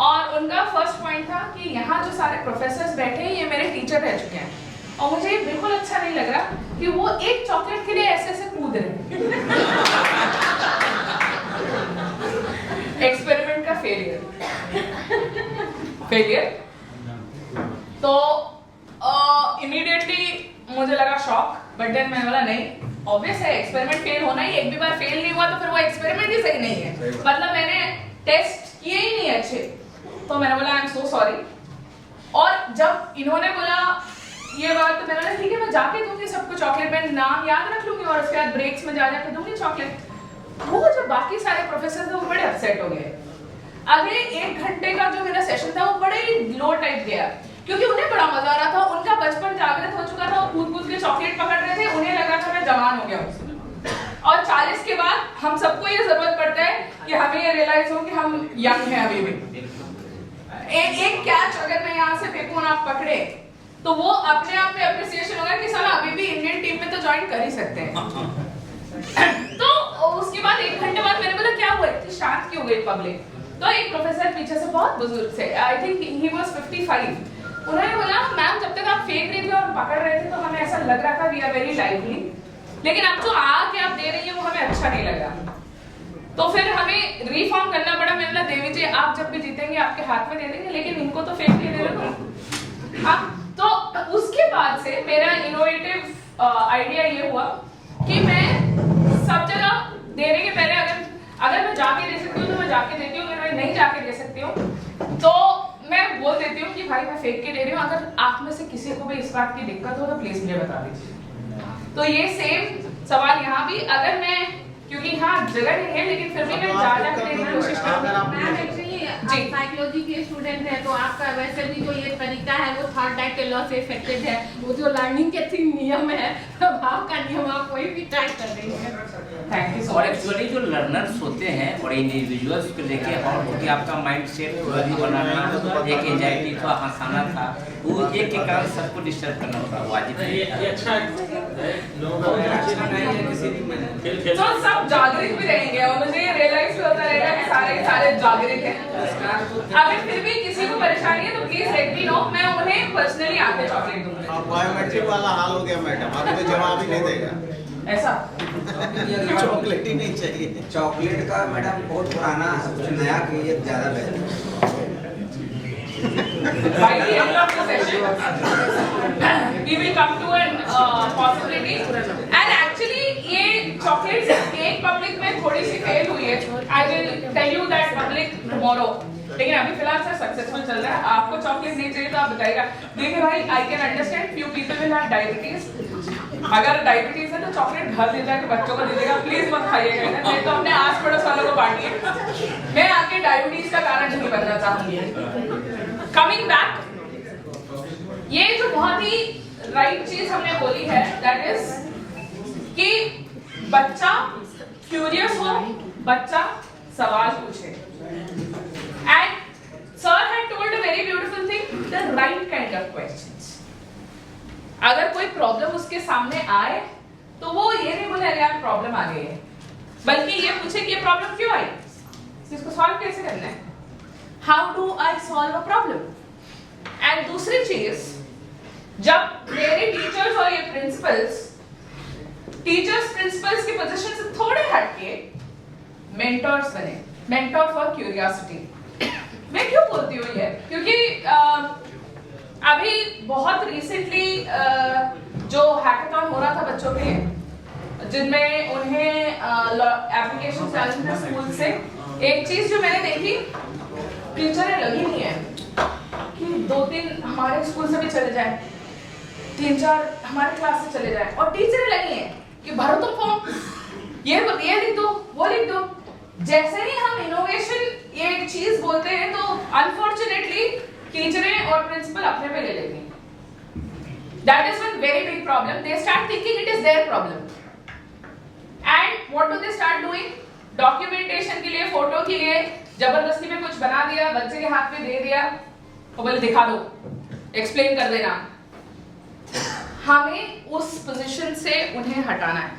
और उनका फर्स्ट पॉइंट था कि यहाँ जो सारे प्रोफेसर्स बैठे हैं ये मेरे टीचर रह चुके हैं और मुझे ये बिल्कुल अच्छा नहीं लग रहा कि वो एक चॉकलेट के लिए ऐसे ऐसे कूद रहे एक्सपेरिमेंट का फेलियर। तो इमीडिएटली मुझे लगा शॉक, बट देन मैंने बोला नहीं, ऑब्वियस है एक्सपेरिमेंट फेल होना ही, एक भी बार फेल नहीं हुआ तो फिर वो एक्सपेरिमेंट ही सही नहीं है, मतलब मैंने टेस्ट किए ही नहीं अच्छे। तो मैंने बोला आई एम सो सॉरी। और जब इन्होंने बोला ये बात तो मैंने बोला ठीक है मैं जाके दूंगी सबको चॉकलेट, मैं नाम याद रख लूंगी और उसके बाद ब्रेक्स में जाके दूंगी चॉकलेट। वो जो बाकी सारे प्रोफेसर थे वो बड़े अपसेट हो गए। अगले 1 घंटे का जो मेरा सेशन था वो बड़े लो टाइप गया क्योंकि उन्हें बड़ा मजा आ रहा था, उनका बचपन जागृत हो चुका था, वो कूद कूद के चॉकलेट पकड़ रहे थे, उन्हें लगा था मैं जवान हो गया हूँ। और 40 के बाद हम सबको ये जरूरत पड़ता है कि हमें ये रियलाइज हो कि हम यंग हैं अभी भी। एक कैच अगर मैं यहाँ से फेंकूं और आप पकड़े तो वो अपने आप में अप्रिसिएशन होगा कि साला अभी भी इंडियन टीम में तो ज्वाइन कर ही सकते हैं। तो उसके बाद 1 घंटे बाद मैंने बोला क्या हुआ, इतनी शांत क्यों हो गई पब्लिक? तो एक प्रोफेसर पीछे से बहुत बुजुर्ग थे, आई थिंक ही वाज 55, उन्होंने बोला मैम जब तक आप फेंक रही थी और पकड़ रहे थे तो हमें ऐसा लग रहा था वी आर वेरी लाइवली, लेकिन अब जो आके आप दे रही है वो हमें अच्छा नहीं लगा, तो फिर हमें रिफॉर्म करना पड़ा। मैंने बोला देवी जी आप जब भी जीतेंगे आपके हाथ में दे देंगे, लेकिन इनको तो फेंक के दे रहे। तो उसके बाद से मेरा इनोवेटिव आइडिया ये हुआ कि मैं सब जगह देने के पहले अगर मैं जाके दे सकती हूँ तो मैं जाके देती हूँ, अगर मैं नहीं जाके दे सकती हूँ तो मैं बोल देती हूँ कि भाई मैं फेंक के दे रही हूँ, अगर आप में से किसी को भी इस बात की दिक्कत हो तो प्लीज मुझे बता दीजिए। तो ये सेम सवाल यहाँ भी, अगर मैं क्योंकि हाँ जगह नहीं है लेकिन फिर भी मैं जा देने की कोशिश करूँगी। जी साइकोलॉजी के स्टूडेंट है तो आपका वैसे भी जो ये तरीका है वो थर्ड डाइट के लॉ से इफेक्टेड है, वो जो लर्निंग के 3 नियम है प्रभाव का नियम आप कोई भी ट्राई कर रही है। Thank you. और एक्चुअली जो लर्नर्स होते हैं और इंडिविजुअल्स को लेके और क्योंकि आपका माइंड सेट बनाना एक एंजाइटी था, हंसाना था, वो एक के कारण सबको डिस्टर्ब करना होता है, वाजिब है। ये अच्छा है, लोगों तो सब जागृत भी रहेंगे और मुझे ये रियलाइज भी होता रहेगा कि सारे जागृत हैं। अगर फिर भी किसी को परेशानी है तो प्लीज लेट मी नो, मैं उन्हें पर्सनली आके चॉकलेट दूंगी। अब बायोमेट्रिक वाला हाल हो गया मैडम, अब तो जवाब ही नहीं देगा ऐसा चॉकलेट ही नहीं चाहिए। चॉकलेट का मैडम बहुत पुराना, नया के ये ज्यादा बेहतर है। By the end of the session, we will come to an possibility. And actually, ये चॉकलेट एक पब्लिक में थोड़ी सी फेल हुई है. I will tell you that public tomorrow. लेकिन अभी फिलहाल सर सक्सेसफुल चल रहा है. आपको चॉकलेट नहीं चाहिए तो आप बताइएगा. देखिए भाई, I can understand few people will have diabetes. अगर डायबिटीज है तो चॉकलेट घर ले जाके बच्चों को दीजिएगा, प्लीज मत खाइएगा, नहीं तो हमने आस पड़ोस वालों को बांटिए. मैं आपके डायबिटीज का कारण नहीं बनना चाहूंगी. कमिंग बैक, ये जो बहुत ही राइट चीज हमने बोली है, दैट इज कि बच्चा क्यूरियस हो, बच्चा सवाल पूछे. And sir had told a very beautiful thing, the right kind of questions. अगर कोई प्रॉब्लम उसके सामने आए तो वो ये नहीं बोले अरे यार प्रॉब्लम आ गई है, बल्कि ये पूछे कि ये प्रॉब्लम क्यों आई, इसको सॉल्व कैसे करना है, how do I solve a problem. And दूसरी चीज, जब मेरे टीचर्स और ये प्रिंसिपल्स की पोजीशन से थोड़े हटके मेंटर्स बने, मेंटर फॉर क्यूरियोसिटी। मैं क्यों बोलती हूँ ये, क्योंकि अभी बहुत रिसेंटली जो हैकाथॉन हो रहा था बच्चों के लिए, जिनमें उन्हें एप्लीकेशन चैलेंज में स्कूल से एक चीज जो मैंने देखी, टीचरें लगी नहीं है कि 2-3 हमारे स्कूल से भी चले जाए, 3-4 हमारे क्लास से चले जाए, और टीचरें लगी हैं कि भरो तुम फॉर्म, ये लिख दो, वो लिख दो। जैसे ही हम इनोवेशन ये एक चीज बोलते हैं तो अनफॉर्चुनेटली टीचरें और प्रिंसिपल अपने पे ले लेते हैं। That is one very big problem. They start thinking it is their problem, and what do they start doing? Documentation के लिए, फोटो के लिए जबरदस्ती में कुछ बना दिया, बच्चे के हाथ में दे दिया, तो बोले दिखा दो, एक्सप्लेन कर देना। हमें उस पोजीशन से उन्हें हटाना है,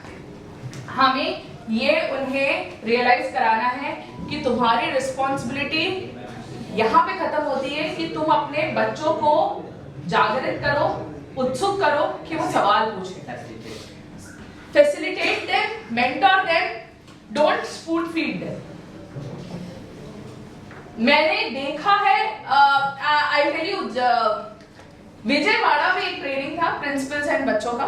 हमें ये उन्हें रियलाइज कराना है कि तुम्हारी रिस्पॉन्सिबिलिटी यहाँ पे खत्म होती है कि तुम अपने बच्चों को जागृत करो, उत्सुक करो कि वो सवाल पूछे, facilitate them, mentor them, don't spoon feed them. मैंने देखा है, आई टेल यू, विजयवाड़ा में एक ट्रेनिंग था प्रिंसिपल्स एंड बच्चों का,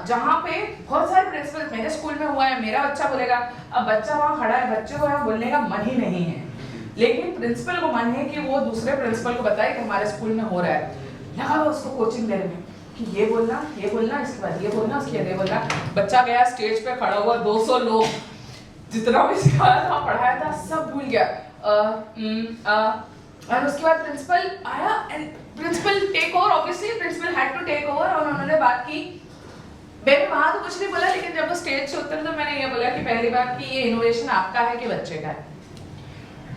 जहाँ पे बहुत सारे प्रिंसिपल, मेरे स्कूल में हुआ है, मेरा बच्चा बोलेगा, अब बच्चा वहाँ खड़ा है, बच्चे को यहाँ बोलने का मन ही नहीं है, लेकिन प्रिंसिपल को मन है कि वो दूसरे प्रिंसिपल को बताए कि हमारे स्कूल में हो रहा है। लगा उसको कोचिंग देने में कि ये बोलना, इसके बाद ये बोलना, उसके बाद ये बोलना। बच्चा गया स्टेज पे खड़ा हुआ, 200 लोग, जितना भी सिखाया था, पढ़ाया था, सब भूल गया। और उसके बाद प्रिंसिपल आया and principal take over, obviously principal had to take over, और उन्होंने बात की। मैंने वहां तो कुछ नहीं बोला, लेकिन जब वो स्टेज से उतरे तो मैंने ये बोला कि पहली बात कि ये इनोवेशन आपका है कि बच्चे का है।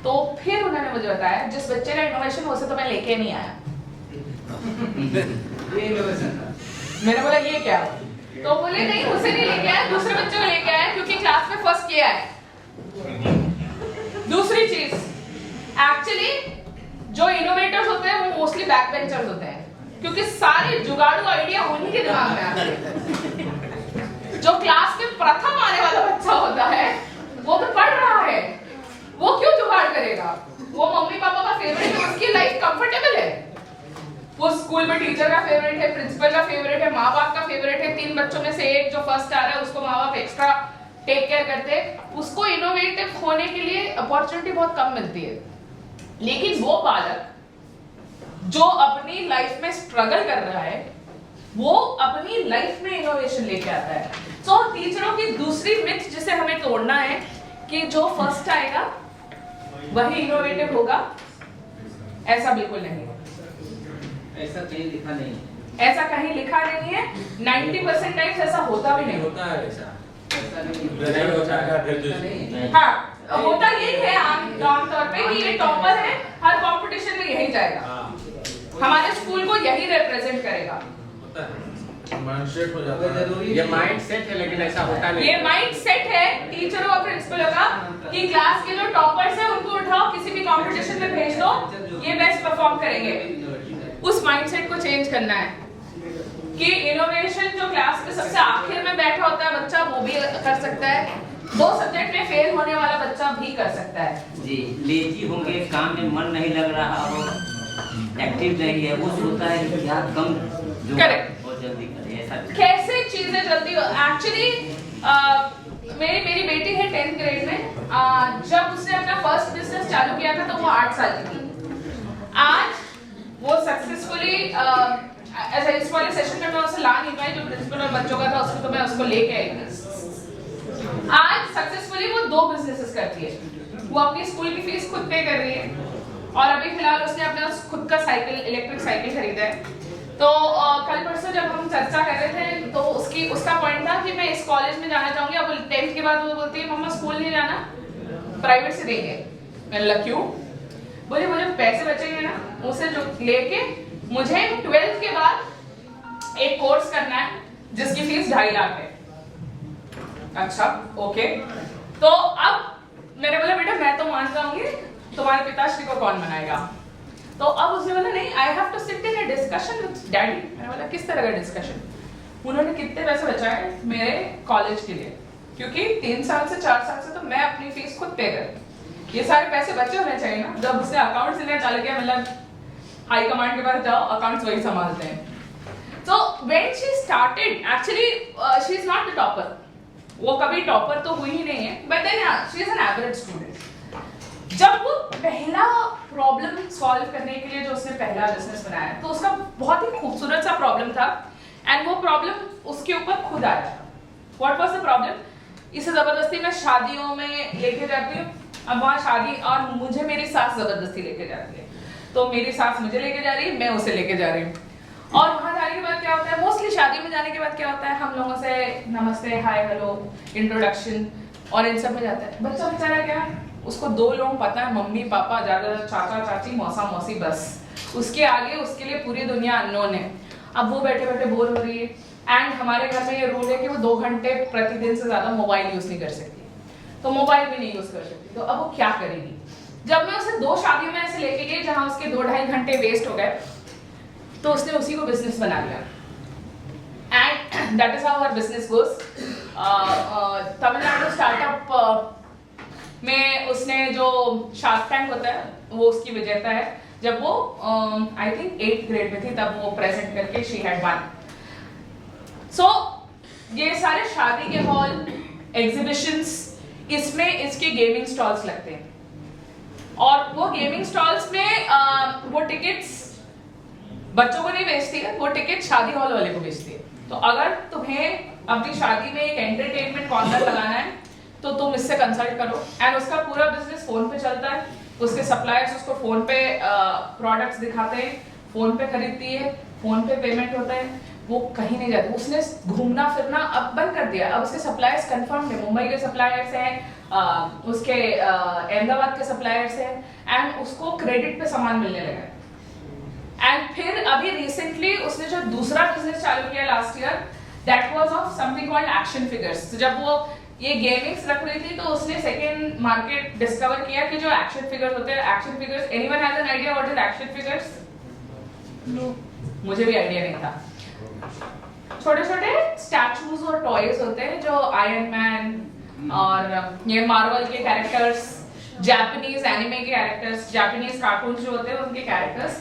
तो फिर उन्होंने मुझे बताया, जिस बच्चे का इनोवेशन हो से तो मैं लेके नहीं आया। ये इनोवेशन था। मैंने बोला ये क्या? तो बोले नहीं, उसे नहीं लेके आया, दूसरे बच्चे को लेके आया, क्योंकि क्लास में फर्स्ट किया है। दूसरी चीज, एक्चुअली जो इनोवेटर्स होते हैं वो मोस्टली बैक बेंचर्स होते हैं, क्योंकि सारे जुगाड़ू आइडिया उन्हीं के दिमाग में आते हैं। जो क्लास में प्रथम आने वाला बच्चा होता है, वो तो पढ़ रहा है, वो क्यों जुगाड़ करेगा? वो मम्मी पापा का फेवरेट है, उसकी लाइफ कंफर्टेबल है, वो स्कूल में टीचर का फेवरेट है, प्रिंसिपल का फेवरेट है, माँ बाप का फेवरेट है। 3 बच्चों में से एक जो फर्स्ट आ रहा है उसको माँ बाप एक्स्ट्रा टेक केयर करते हैं, उसको इनोवेटिव होने के लिए अपॉर्चुनिटी बहुत कम मिलती है। लेकिन वो बालक जो अपनी लाइफ में स्ट्रगल कर रहा है, वो अपनी लाइफ में इनोवेशन लेके आता है। तो टीचरों की दूसरी मिथ जिसे हमें तोड़ना है कि जो फर्स्ट आएगा वही इनोवेटिव होगा, ऐसा बिल्कुल नहीं है। ऐसा कहीं लिखा नहीं है, ऐसा कहीं लिखा नहीं है। 90% टाइम्स ऐसा होता भी नहीं होता है, ऐसा नहीं होता है। हाँ, होता ये है आमतौर पे कि ये टॉपर है, हर कंपटीशन में यही जाएगा, हमारे स्कूल को यही रिप्रेजेंट करेगा। माइंडसेट हो जाता है, जरूरी ये माइंडसेट है, लेकिन ऐसा होता नहीं। ये माइंडसेट है टीचरों और प्रिंसिपलों का कि क्लास के जो टॉपर्स हैं उनको उठाओ, किसी भी कंपटीशन में भेज दो, ये बेस्ट परफॉर्म करेंगे। उस माइंडसेट को चेंज करना है कि इनोवेशन जो क्लास में सबसे आखिर में बैठा होता है बच्चा, वो भी कर सकता है। 2 सब्जेक्ट में फेल होने वाला बच्चा भी कर सकता है। जी, लेजी होंगे, काम में मन नहीं लग रहा हो, एक्टिव नहीं है, वो सोचता है कि क्या कम जो बहुत जल्दी करे, ऐसा कैसे चीजें जल्दी। एक्चुअली मेरी बेटी है 10th ग्रेड में, जब उसने अपना फर्स्ट बिजनेस चालू किया था तो वो 8 साल की थी। आज वो सक्सेसफुली, ऐसा इस वाले सेशन में मैं उसे ला नहीं पाई, जो प्रिंसिपल और बच्चों का था उसको तो मैं उसको लेके आई। आज सक्सेसफुली वो 2 बिजनेसेस करती है। वो अपनी स्कूल की फीस खुद पे कर रही है, और अभी फिलहाल उसने अपना खुद का साइकिल, इलेक्ट्रिक साइकिल खरीदा है। तो कल परसों जब हम चर्चा कर रहे थे तो उसका पॉइंट था कि मैं इस कॉलेज में जाना चाहूंगी। अब 10th के बाद वो बोलती है मम्मा स्कूल नहीं जाना, प्राइवेट से देंगे। मैंने बोला क्यों? बोले मुझे पैसे बचेंगे ना, उसे जो लेके मुझे 12th के बाद एक कोर्स करना है जिसकी फीस 2.5 लाख है। अच्छा ओके, तो अब मैंने बोला बेटा मैं तो मान जाऊंगी, तुम्हारे पिताश्री को कौन मनाएगा? तो अब उसने बोला नहीं, I have to sit in a discussion with daddy. मैंने बोला किस तरह का डिस्कशन? उन्होंने कितने पैसे बचाए मेरे कॉलेज के लिए, क्योंकि 3 साल से 4 साल से तो मैं अपनी फीस खुद पे कर, ये सारे पैसे बचे होने चाहिए ना। जब उसने अकाउंट्स लेने चल गया, मतलब हाई कमांड के पास जाओ, अकाउंट्स वही संभालते हैं। So when she started, actually she is not the topper, वो कभी टॉपर तो हुई ही नहीं है, but then yeah, she is an average student। जब वो पहला प्रॉब्लम सॉल्व करने के लिए जो उसने पहला बिजनेस बनाया, तो उसका बहुत ही खूबसूरत सा प्रॉब्लम था, एंड वो प्रॉब्लम उसके ऊपर खुद आया था। What was the problem? इसे जबरदस्ती मैं शादियों में लेके जाती हूँ, अब वहाँ शादी, और मुझे मेरी सास जबरदस्ती लेके जाती है, तो मेरी सास मुझे लेके जा रही है, मैं उसे लेके जा रही हूँ, और वहाँ जाने के बाद क्या होता है, मोस्टली शादी में जाने के बाद क्या होता है, हम लोगों से नमस्ते, हाय, हेलो, इंट्रोडक्शन और इन सब में जाता है। बच्चा बेचारा क्या है, उसको 2 लोग पता है, मम्मी पापा, दादा चाचा चाची, मौसा मौसी, बस उसके आगे उसके लिए पूरी दुनिया अननोन है। अब वो बैठे बैठे बोर हो रही है, एंड हमारे घर में ये रूल है कि वो 2 घंटे प्रतिदिन से ज़्यादा मोबाइल यूज़ नहीं कर सकती, तो मोबाइल भी नहीं यूज़ कर सकती, तो अब वो क्या करेगी। जब मैं उसे 2 शादियों में ऐसे लेके गई जहाँ उसके 2-2.5 घंटे वेस्ट हो गए, तो उसने उसी को बिजनेस बना लिया, and that is how our business goes. Tamil Nadu startup में उसने जो शार्क टैंक होता है वो उसकी विजेता है। जब वो आई थिंक 8th ग्रेड में थी, तब वो प्रेजेंट करके शी हैड वन। सो ये सारे शादी के हॉल, एग्जीबिशंस, इसमें इसके गेमिंग स्टॉल्स लगते हैं, और वो गेमिंग स्टॉल्स में वो टिकट्स बच्चों को नहीं बेचती है, वो टिकट शादी हॉल वाले को बेचती है। तो अगर तुम्हें अपनी शादी में एक एंटरटेनमेंट कॉर्नर लगाना है, तो तुम इससे कंसल्ट करो, एंड उसका पूरा बिजनेस फोन पे चलता है, उसके सप्लायर्स उसको फोन पे प्रोडक्ट्स दिखाते हैं, फोन पे खरीदती है, फोन पे पेमेंट होता है, वो कहीं नहीं जाती। उसने घूमना फिरना अब बंद कर दिया, अब उसके सप्लायर्स कंफर्म है, मुंबई के सप्लायर्स हैं, उसके अहमदाबाद के सप्लायर्स हैं, एंड उसको क्रेडिट पे सामान मिलने लगा। एंड फिर अभी रिसेंटली उसने जो दूसरा बिजनेस चालू किया last year, that was of something called action figures. तो जब वो ये गेमिंग्स रख रही थी, तो उसने सेकंड मार्केट डिस्कवर किया कि जो एक्शन फिगर्स होते हैं, action figures, anyone has an idea what is action figures? No, मुझे भी आइडिया नहीं था। छोटे छोटे स्टैचूज और टॉयज होते हैं, जो आयरन मैन और ये मार्वल के कैरेक्टर्स, जापानीज एनिमे के कैरेक्टर्स, जापानीज कार्टून जो होते हैं उनके characters,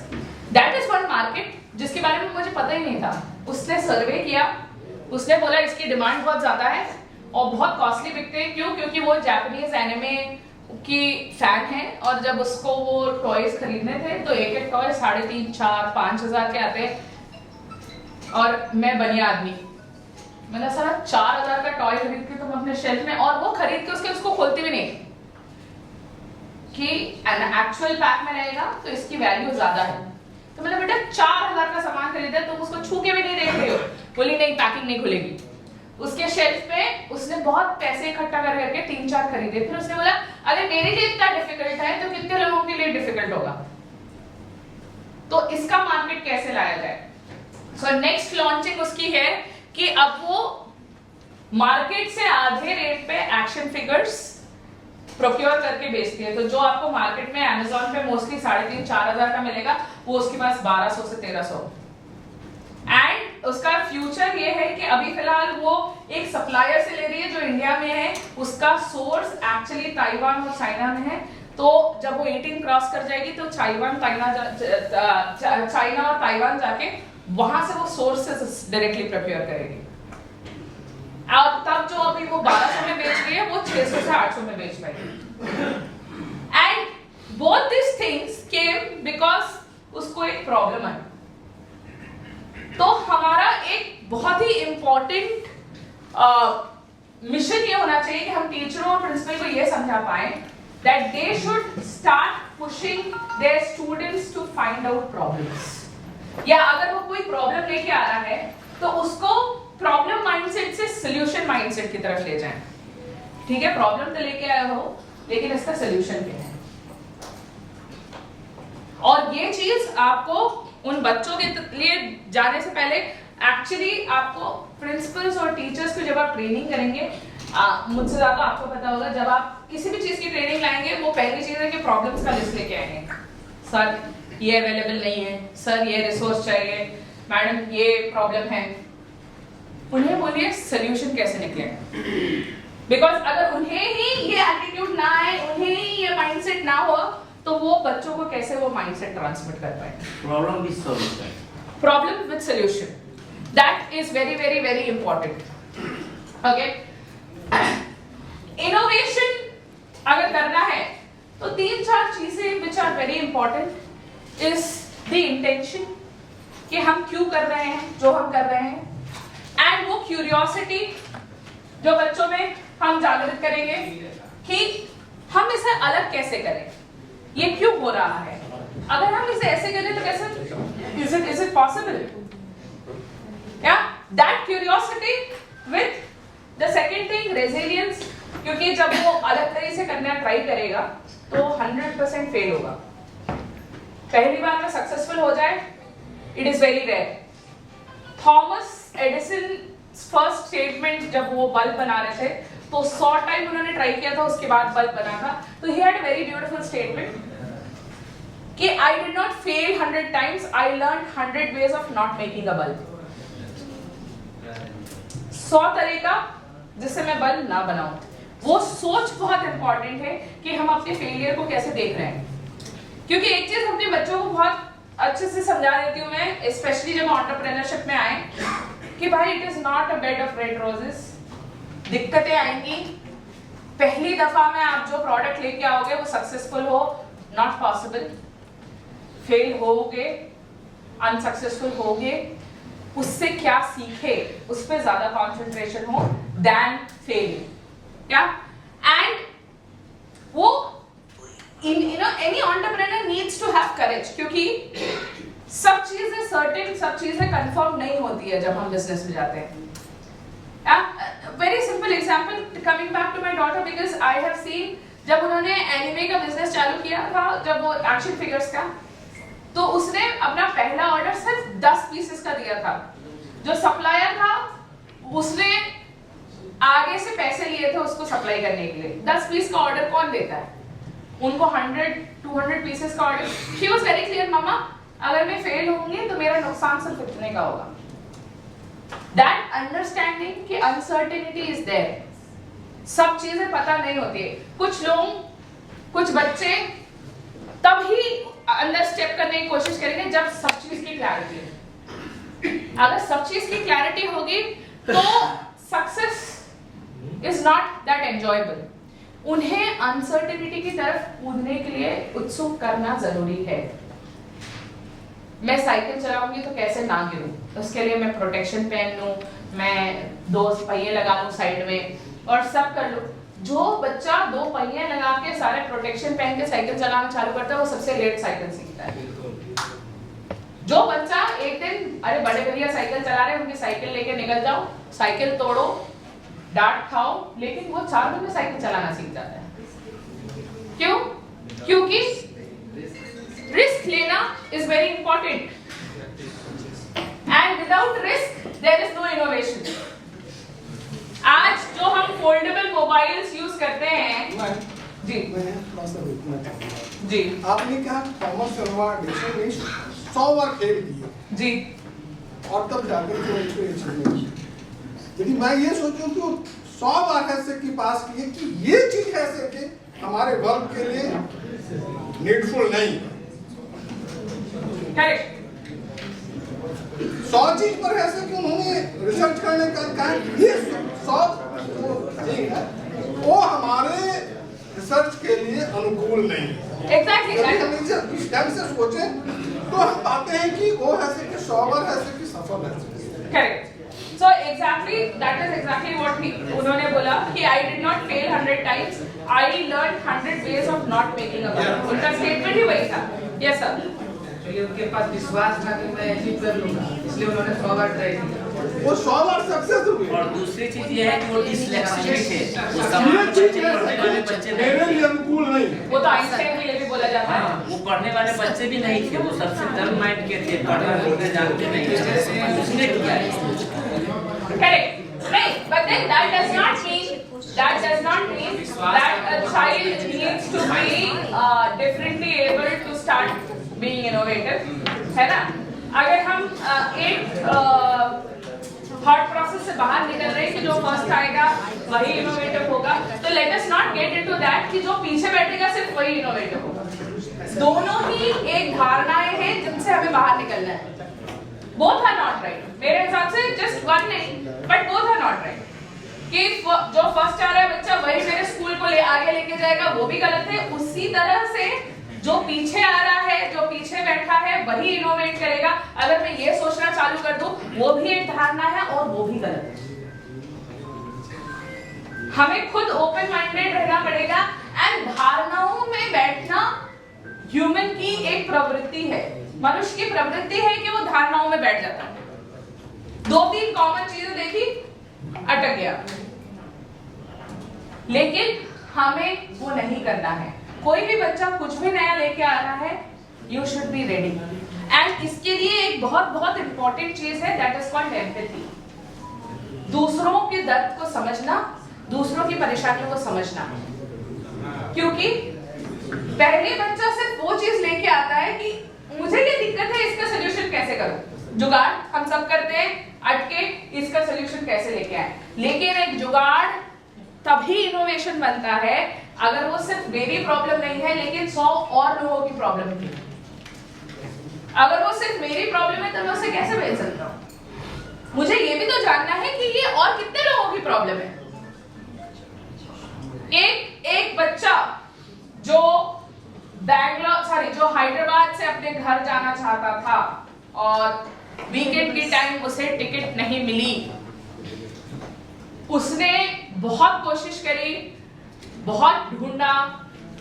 that is one market जिसके बारे में मुझे पता ही नहीं था। उसने सर्वे किया, उसने बोला इसकी डिमांड बहुत ज्यादा है और बहुत कॉस्टली बिकते हैं। क्यों? क्योंकि वो जापानीज एनिमे की फैन है, और जब उसको वो टॉयज खरीदने थे तो एक एक टॉय 3,500, 4,000, 5,000 के आते हैं, और मैं बनिया आदमी, मैंने सारा 4,000 का टॉय खरीद के तुम अपने शेल्फ में, और वो खरीद के उसको खोलती भी नहीं कि एक्चुअल पैक में रहेगा तो इसकी वैल्यू ज्यादा है। तो मैंने बेटा 4,000 का सामान खरीदा, तुम उसको छू के भी नहीं देख रहे हो। बोली नहीं, पैकिंग नहीं खुलेगी। उसके शेल्फ पे उसने बहुत पैसे इकट्ठा कर करके 3-4 खरीदे। फिर उसने बोला अरे मेरे लिए इतना डिफिकल्ट है तो कितने लोगों के लिए डिफिकल्ट होगा, तो इसका मार्केट कैसे लाया जाए। सो नेक्स्ट लॉन्चिंग उसकी है कि अब वो मार्केट से आधे रेट पे एक्शन फिगर्स प्रोक्योर करके बेचती है। तो जो आपको मार्केट में अमेज़न पे मोस्टली 3,500-4,000 का मिलेगा, वो उसके पास 1,200 से 1,300। एंड उसका फ्यूचर ये है कि अभी फिलहाल वो एक सप्लायर से ले रही है जो इंडिया में है, उसका सोर्स एक्चुअली ताइवान और चाइना में है। तो जब वो 18 क्रॉस कर जाएगी तो चाइना और ताइवान जाके वहां से वो सोर्सेस डायरेक्टली प्रोक्योर करेगी। और तब जो अभी वो 1,200 में बेच रही है, वो 600 से 800 में बेच पाएगी। And both this things came because उसको एक प्रॉब्लम है। तो हमारा एक बहुत ही इंपॉर्टेंट मिशन ये होना चाहिए कि हम टीचरों और प्रिंसिपल को ये समझा पाए that they should start pushing their students to find out problems. या अगर वो कोई प्रॉब्लम लेके आ रहा है तो उसको प्रॉब्लम माइंडसेट से सॉल्यूशन माइंडसेट की तरफ ले जाएं। ठीक है, प्रॉब्लम तो लेके आए हो लेकिन इसका सॉल्यूशन क्या है। और ये चीज आपको उन बच्चों के लिए जाने से पहले एक्चुअली आपको प्रिंसिपल्स और टीचर्स को जब आप ट्रेनिंग करेंगे, मुझसे ज्यादा आपको पता होगा, जब आप किसी भी चीज की ट्रेनिंग लाएंगे वो पहली चीज है कि प्रॉब्लम्स का लिस्ट लेके आएंगे। सर ये अवेलेबल नहीं है, सर ये रिसोर्स चाहिए, मैडम ये प्रॉब्लम है। उन्हें बोलिए सोल्यूशन कैसे निकलेगा। बिकॉज अगर उन्हें ही ये एटीट्यूड ना आए, उन्हें ही ये माइंडसेट ना हो, तो वो बच्चों को कैसे वो माइंडसेट ट्रांसमिट कर पाए? Problem with solution, problem with solution, that is very very very important. Okay, innovation अगर करना है तो 3-4 चीजें which are very important is the intention, कि हम क्यों कर रहे हैं जो हम कर रहे हैं, एंड वो क्यूरियोसिटी जो बच्चों में हम जागृत करेंगे कि हम इसे अलग कैसे करें, ये क्यों हो रहा है, अगर हम इसे ऐसे करें तो कैसे, इज इट पॉसिबल, या that curiosity with the second thing resilience, क्योंकि जब वो अलग तरीके से करना ट्राई करेगा तो 100% फेल होगा. पहली बार में सक्सेसफुल हो जाए it is very rare. Thomas Edison first statement जब वो बल्ब बना रहे थे तो 100 टाइम उन्होंने ट्राई किया था, उसके बाद बल्ब बना था. तो he had a very beautiful statement कि I did not fail 100 times, I learn 100 ways of not making a bulb. 100 तरीका जिससे मैं बल्ब ना बनाऊं. वो सोच बहुत इंपॉर्टेंट है कि हम अपने फेलियर को कैसे देख रहे हैं. क्योंकि एक चीज अपने बच्चों को बहुत अच्छे से समझा देती हूँ मैं, स्पेशली जब एंटरप्रेन्योरशिप में आए, कि भाई it is not a bed of red roses. दिक्कतें आएंगी, पहली दफा में आप जो प्रोडक्ट लेके आओगे वो सक्सेसफुल हो, नॉट पॉसिबल. फेल होगे, अनसक्सेसफुल होगे, उससे क्या सीखे उस पर ज्यादा कंसंट्रेशन हो देन फेलिंग. क्या? एंड वो any entrepreneur needs to have courage, क्योंकि सब चीजें सर्टेन, सब चीजें कंफर्म नहीं होती है जब हम बिजनेस में जाते हैं. Very simple example, coming back to my daughter, because I have seen जब उन्होंने एनिमे का बिजनेस चालू किया था, जब वो एक्शन फिगर्स का, तो उसने अपना पहला ऑर्डर सिर्फ 10 पीसेस का दिया था. जो सप्लायर था उसने आगे से पैसे लिए थे उसको सप्लाई करने के लिए. 10 पीस का ऑर्डर कौन देता है? उनको 100-200 पीसेस का order. She was very clear, मम्मा अगर मैं फेल होंगी तो मेरा नुकसान सिर्फ इतने का होगा. दैट अंडरस्टैंडिंग कि अनसर्टेनिटी इज देयर. सब चीजें पता नहीं होती है. कुछ लोग, कुछ बच्चे तभी अंदर स्टेप करने की कोशिश करेंगे जब सब चीज की क्लैरिटी है. अगर सब चीज की क्लैरिटी होगी तो success is not that enjoyable. उन्हें अनसर्टेनिटी की तरफ कूदने के लिए उत्सुक करना जरूरी है. मैं साइकिल चलाऊंगी तो कैसे ना गिरूं, उसके लिए मैं प्रोटेक्शन पहन लूं, मैं 2 पहिए लगा लूं साइड में और सब कर लूं. जो बच्चा 2 पहिए लगा के सारे प्रोटेक्शन पहन के साइकिल चलाना चालू करता है वो सबसे लेट साइकिल सीखता है. जो बच्चा एक दिन, अरे बड़े भैया साइकिल चला रहे हैं, उनकी साइकिल लेके निकल जाओ, साइकिल तोड़ो, डांट खाओ, लेकिन वो 4 दिन में साइकिल चलाना सीख जाता है. क्यों? क्योंकि रिस्क लेना is very important, and without risk there is no innovation. आज जो हम फोल्डेबल मोबाइल्स यूज करते हैं, जी मैंने थोड़ा सा रुकना चाहूंगा. जी, आपने कहा थॉमस अल्वा एडिसन ने 100 बार फेल किए जी, और तब जाकर के उनको ये चीज मिली. यदि मैं ये सोचूं कि 100 बार ऐसे की पास किए कि ये चीज ऐसे कि हमारे वर्क के लिए नीडफुल नहीं, करेक्ट. 100 चीज पर ऐसे कि उन्होंने रिसर्च करने का कहा ये 100 ठीक है वो हमारे रिसर्च के लिए अनुकूल नहीं है. एग्जैक्टली. यदि हम इस ढंग से सोचें तो हम पाते हैं कि वो ऐसे कि 100 बार ऐसे कि सफल है. Correct. So exactly, that is exactly what उन्होंने बोला कि I did not fail 100 times, I learned 100 ways of not making a bubble. उनका स्टेटमेंट ही वही था. Yes sir. तो उनके पास विश्वास था कि मैं अचीव कर लूंगा, इसलिए उन्होंने 100 बार ट्राई किया. वो 100 बार सक्सेस हुए. और दूसरी चीज ये है कि वो डिसलेक्सिक भी थे. वो ये समान चीज बच्चे पढ़ने वाले बच्चे मेरे नहीं लिए अनुकूल नहीं. वो तो आइंस्टाइन के लिए भी बोला जाता है. वो पढ़ने वाले बच्चे भी नहीं थे. वो सबसे डल माइंड के थे, पढ़ना लिखना जानते नहीं थे. उसने किया. Correct. Right. But then that does not mean that a child needs to be differently able to start being innovative. है ना? अगर हम एक थॉट प्रोसेस से बाहर निकल रहे हैं कि जो फर्स्ट आएगा वही इनोवेटिव होगा। तो let us not get into that कि जो पीछे बैठेगा सिर्फ वही इनोवेटिव होगा। दोनों ही एक धारणाएं हैं जिनसे हमें बाहर निकलना है। बोथ आर नॉट राइट मेरे हिसाब से, जस्ट वन नहीं but both are not right. कि जो फर्स्ट आ रहा है बच्चा वही मेरे स्कूल को आगे लेके जाएगा, वो भी गलत है। उसी तरह से जो पीछे आ रहा है, जो पीछे बैठा है वही इनोवेट करेगा, अगर मैं ये सोचना चालू कर दूं वो भी एक धारणा है और वो भी गलत है। हमें खुद ओपन माइंडेड रहना पड़ेगा। एंड धारणाओं में बैठना ह्यूमन की एक प्रवृत्ति है, मनुष्य की प्रवृत्ति है कि वो धारणाओं में बैठ जाता है। 2-3 कॉमन चीजें देखी, अटक गया। लेकिन हमें वो नहीं करना है। कोई भी बच्चा कुछ भी नया लेके आ रहा है, you should be ready. And इसके लिए एक बहुत इंपॉर्टेंट चीज है, दैट इज कॉल्ड एम्पैथी। दूसरों के दर्द को समझना, दूसरों की परेशानियों को समझना। क्योंकि पहले बच्चा सिर्फ वो चीज लेके आता है कि मुझे ये दिक्कत है, इसका सोल्यूशन कैसे करूं। जुगाड़ हम सब करते हैं, अटके इसका सोल्यूशन कैसे लेके आए। लेकिन एक जुगाड़ तभी इनोवेशन बनता है अगर वो सिर्फ मेरी प्रॉब्लम नहीं है लेकिन 100 और लोगों की प्रॉब्लम है। अगर वो सिर्फ मेरी प्रॉब्लम है तो मैं उसे कैसे बेच सकता हूं। मुझे ये भी तो जानना है कि ये और कितने लोगों की प्रॉब्लम है। एक बच्चा जो जो हैदराबाद से अपने घर जाना चाहता था और वीकेंड के टाइम उसे टिकट नहीं मिली, उसने बहुत कोशिश करी, बहुत ढूंढा,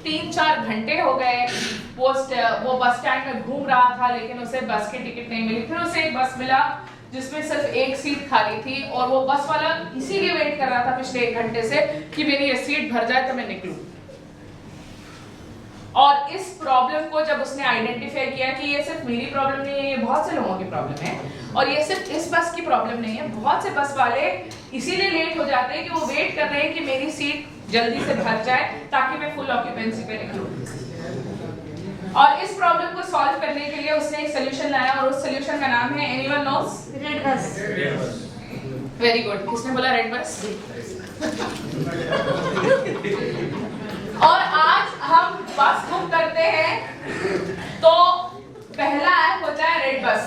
3-4 घंटे हो गए। वो बस स्टैंड में घूम रहा था लेकिन उसे बस की टिकट नहीं मिली। फिर उसे एक बस मिला जिसमें सिर्फ एक सीट खाली थी और वो बस वाला इसीलिए वेट कर रहा था पिछले 1 घंटे से कि मेरी ये सीट भर जाए तो मैं निकलूं। और इस प्रॉब्लम को जब उसने आइडेंटिफाई किया कि ये सिर्फ मेरी प्रॉब्लम नहीं है, ये बहुत से लोगों की प्रॉब्लम है, और ये सिर्फ इस बस की प्रॉब्लम नहीं है, बहुत से बस वाले इसीलिए लेट हो जाते हैं कि वो वेट कर रहे हैं कि मेरी सीट जल्दी से भर जाए ताकि मैं फुल ऑक्यूपेंसी पे निकलूं। और इस प्रॉब्लम को सॉल्व करने के लिए उसने एक सोल्यूशन लाया और उस सोल्यूशन का नाम है, anyone nose? Red bus. Very good. किसने बोला रेड बस? और आज हम बस बुक करते हैं तो पहला ऐप होता है रेड बस।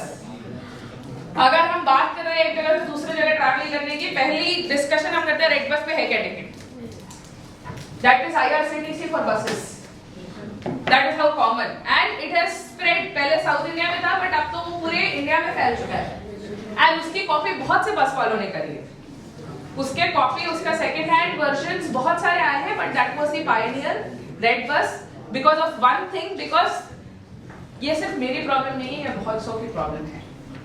अगर हम बात कर रहे हैं एक जगह से दूसरी जगह ट्रैवलिंग करने की, पहली डिस्कशन हम करते हैं रेड बस पे है क्या ticket. That is IRCTC for buses. That is how common and it has spread. पहले साउथ इंडिया में था बट अब तो वो पूरे इंडिया में फैल चुका है। एंड उसकी कॉपी बहुत से बस वालों ने करी है। उसके कॉपी, उसका सेकंड हैंड वर्जन्स बहुत सारे आए हैं but that was the Pioneer red bus because of one thing, because ये सिर्फ मेरी प्रॉब्लम नहीं है, बहुत सौ की प्रॉब्लम है।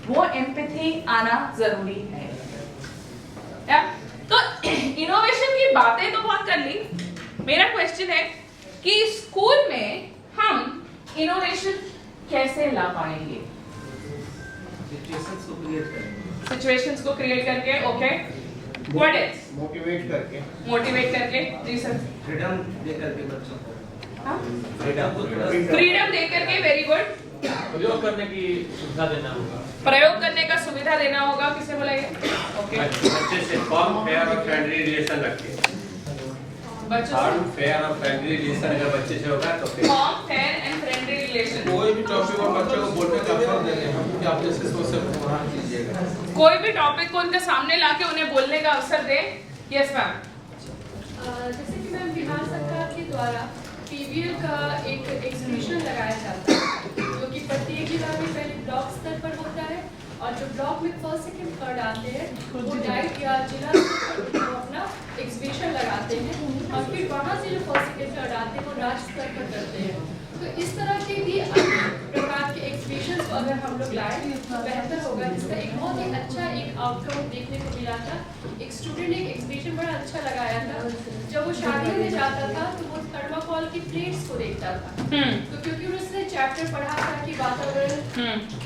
वो एम्पैथी आना जरूरी है। या? तो इनोवेशन की बातें तो बहुत कर ली। मेरा क्वेश्चन है कि स्कूल में हम इनोवेशन कैसे ला पाएंगे? सिचुएशंस को क्रिएट करके। Okay, what else? मोटिवेट करके। मोटिवेट करके, जी सर। फ्रीडम दे करके बच्चों को। फ्रीडम दे करके, वेरी गुड। प्रयोग करने की सुविधा देना होगा। प्रयोग करने का सुविधा देना होगा। किसे बोलेंगे? ओके। बच्चे से फॉर्म, फेयर और फ्रेंडली रिलेशन रखिए। बच्चों फेयर और फ्रेंडली रिलेशन अगर बच्चे से होगा तो फिर form, fair and friendly relation. कोई भी टॉपिक और बच्चों को बोलने का अवसर देंगे हम कि आप जैसे सोच से प्रोग्राम कीजिएगा। कोई भी टॉपिक को उनके सामने लाके उन्हें बोलने का अवसर दें। Yes ma'am. जैसे कि मैम बिहार सरकार के द्वारा PVL का एक एग्जीबिशन लगाया जाता है जो कि प्रत्येक जिला में पहले ब्लॉक स्तर पर होता है और जो ब्लॉक में फर्स्ट सेकंड थर्ड आते हैं वो डाइट या जिला स्तर पर अपना एग्जीबिशन लगाते हैं और फिर वहाँ से जो फर्स्ट सेकंड थर्ड आते हैं वो राज्य स्तर पर करते हैं। तो इस तरह के भी अन्य प्रकार के एग्जीबिशन को अगर हम लोग लाए तो बेहतर होगा, जिसका एक बहुत ही अच्छा एक आउटकम देखने को मिला था। एक स्टूडेंट ने एक एग्जीबिशन बड़ा अच्छा लगाया था। जब वो शादी में जाता था तो वो थर्माकोल की प्लेट्स को देखता था। तो क्योंकि उसने चैप्टर पढ़ा था कि वातावरण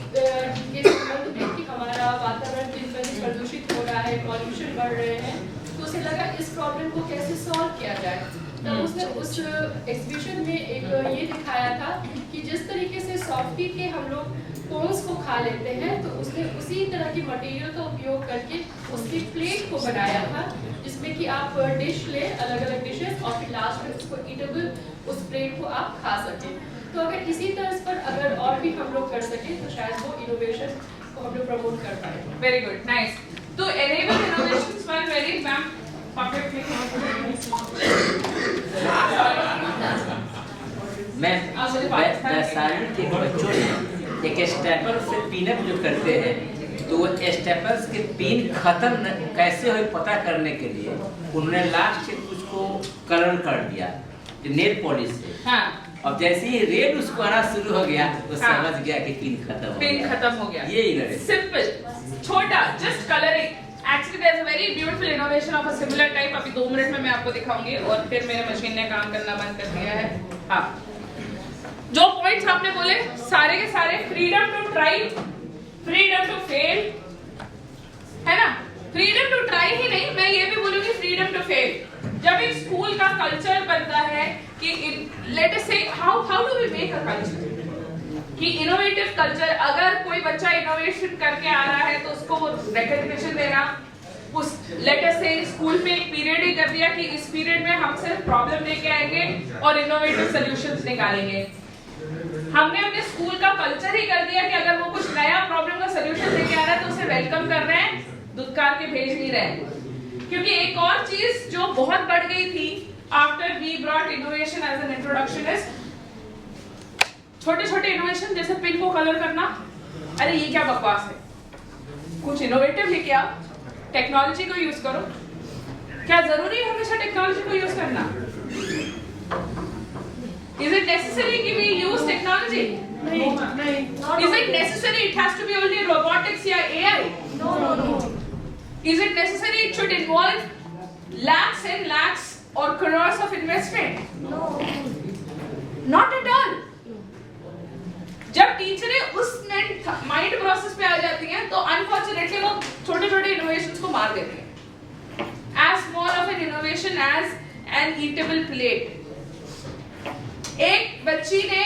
के संबंध में कि हमारा वातावरण दिन ब दिन प्रदूषित हो रहा है, पॉल्यूशन बढ़ रहे हैं, तो उसे लगा इस प्रॉब्लम को कैसे सॉल्व किया जाए। तब उसने उस एग्जीबिशन में एक ये दिखाया था कि जिस तरीके से सॉफ्टवेयर के हम लोग कोन्स को खा लेते हैं, तो उसने उसी तरह की मटेरियल का उपयोग करके उसकी प्लेट को बनाया था, जिसमें कि आप डिश ले, अलग अलग डिशेस, और फिर लास्ट में उसको ईटेबल उस प्लेट को आप खा सकें। तो अगर इसी तरह पर अगर और भी हम लोग कर सकें तो शायद वो इनोवेशन को हम लोग प्रमोट कर पाए। Very good, nice. तो enable innovations were very ma'am perfectly मैं वैशाली के बच्चों ने एक स्टेपल से पिनअप जो करते हैं, तो वो स्टेपल्स के पिन खत्म कैसे हो पता करने के लिए उन्होंने लास्ट से कुछ को कलर कर दिया नेल पॉलिश से। हाँ। अब जैसे ही रेड उसको आना शुरू हो गया तो समझ गया कि पिन खत्म हो गया। ये इनोवेशन सिंपल, छोटा, just colouring. Actually, there's a very beautiful innovation of a similar type. अभी 2 मिनट में मैं आपको दिखाऊंगी और फिर मेरे मशीन ने काम करना बंद कर दिया है। हाँ, जो पॉइंट्स आपने बोले सारे के सारे, freedom to try, freedom to fail, है ना? फ्रीडम टू ट्राई ही नहीं, मैं ये भी बोलूंगी फ्रीडम टू फेल। जब एक स्कूल का कल्चर बनता है कि let us say how do we make a culture कि इनोवेटिव कल्चर, अगर कोई बच्चा इनोवेशन करके आ रहा है तो उसको वो रिकॉग्निशन देना। उस लेट अस से स्कूल में एक पीरियड ही कर दिया कि इस पीरियड में हम सिर्फ प्रॉब्लम लेके आएंगे और इनोवेटिव सॉल्यूशंस निकालेंगे। हमने अपने स्कूल का कल्चर ही कर दिया कि अगर वो कुछ नया प्रॉब्लम का सॉल्यूशन लेके आ रहा है तो उसे वेलकम कर रहे हैं, दुत्कार के भेज नहीं रहे। क्योंकि एक और चीज जो बहुत बढ़ गई थी after we brought innovation as an introduction is छोटे छोटे इनोवेशन, जैसे पिन को कलर करना। अरे ये क्या बकवास है, कुछ इनोवेटिव लेके आओ, टेक्नोलॉजी को यूज करो। क्या जरूरी है हमेशा टेक्नोलॉजी को यूज करना? Is it necessary कि we use technology? नहीं। Is it necessary it has to be only robotics या AI? No. Is it necessary it should involve lakhs and lakhs or crores of investment? No. Not at all. जब टीचरें उस mind process पे आ जाती हैं तो unfortunately वो छोटे छोटे इनोवेशंस को मार देती हैं। As small of an innovation as an eatable plate. एक बच्ची ने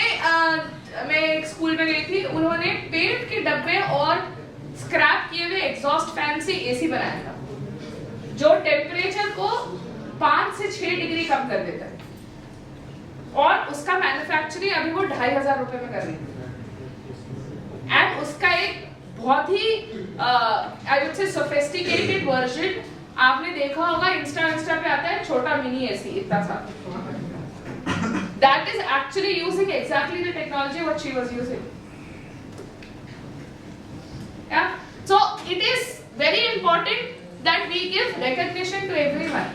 मैं एक स्कूल में गई थी, उन्होंने पेंट के डब्बे और स्क्रैप किए हुए एग्जॉस्ट फैन से एसी बनाया था, जो टेम्परेचर को 5 से 6 डिग्री कम कर देता है, और उसका मैन्युफैक्चरिंग अभी वो 2500 रुपए में कर रही थी। एंड उसका एक बहुत ही I would say sophisticated version आपने देखा होगा, इंस्टा पे आता है, छोटा मिनी एसी इतना सा। That is actually using exactly the technology what she was using. Yeah. So it is very important that we give recognition to everyone.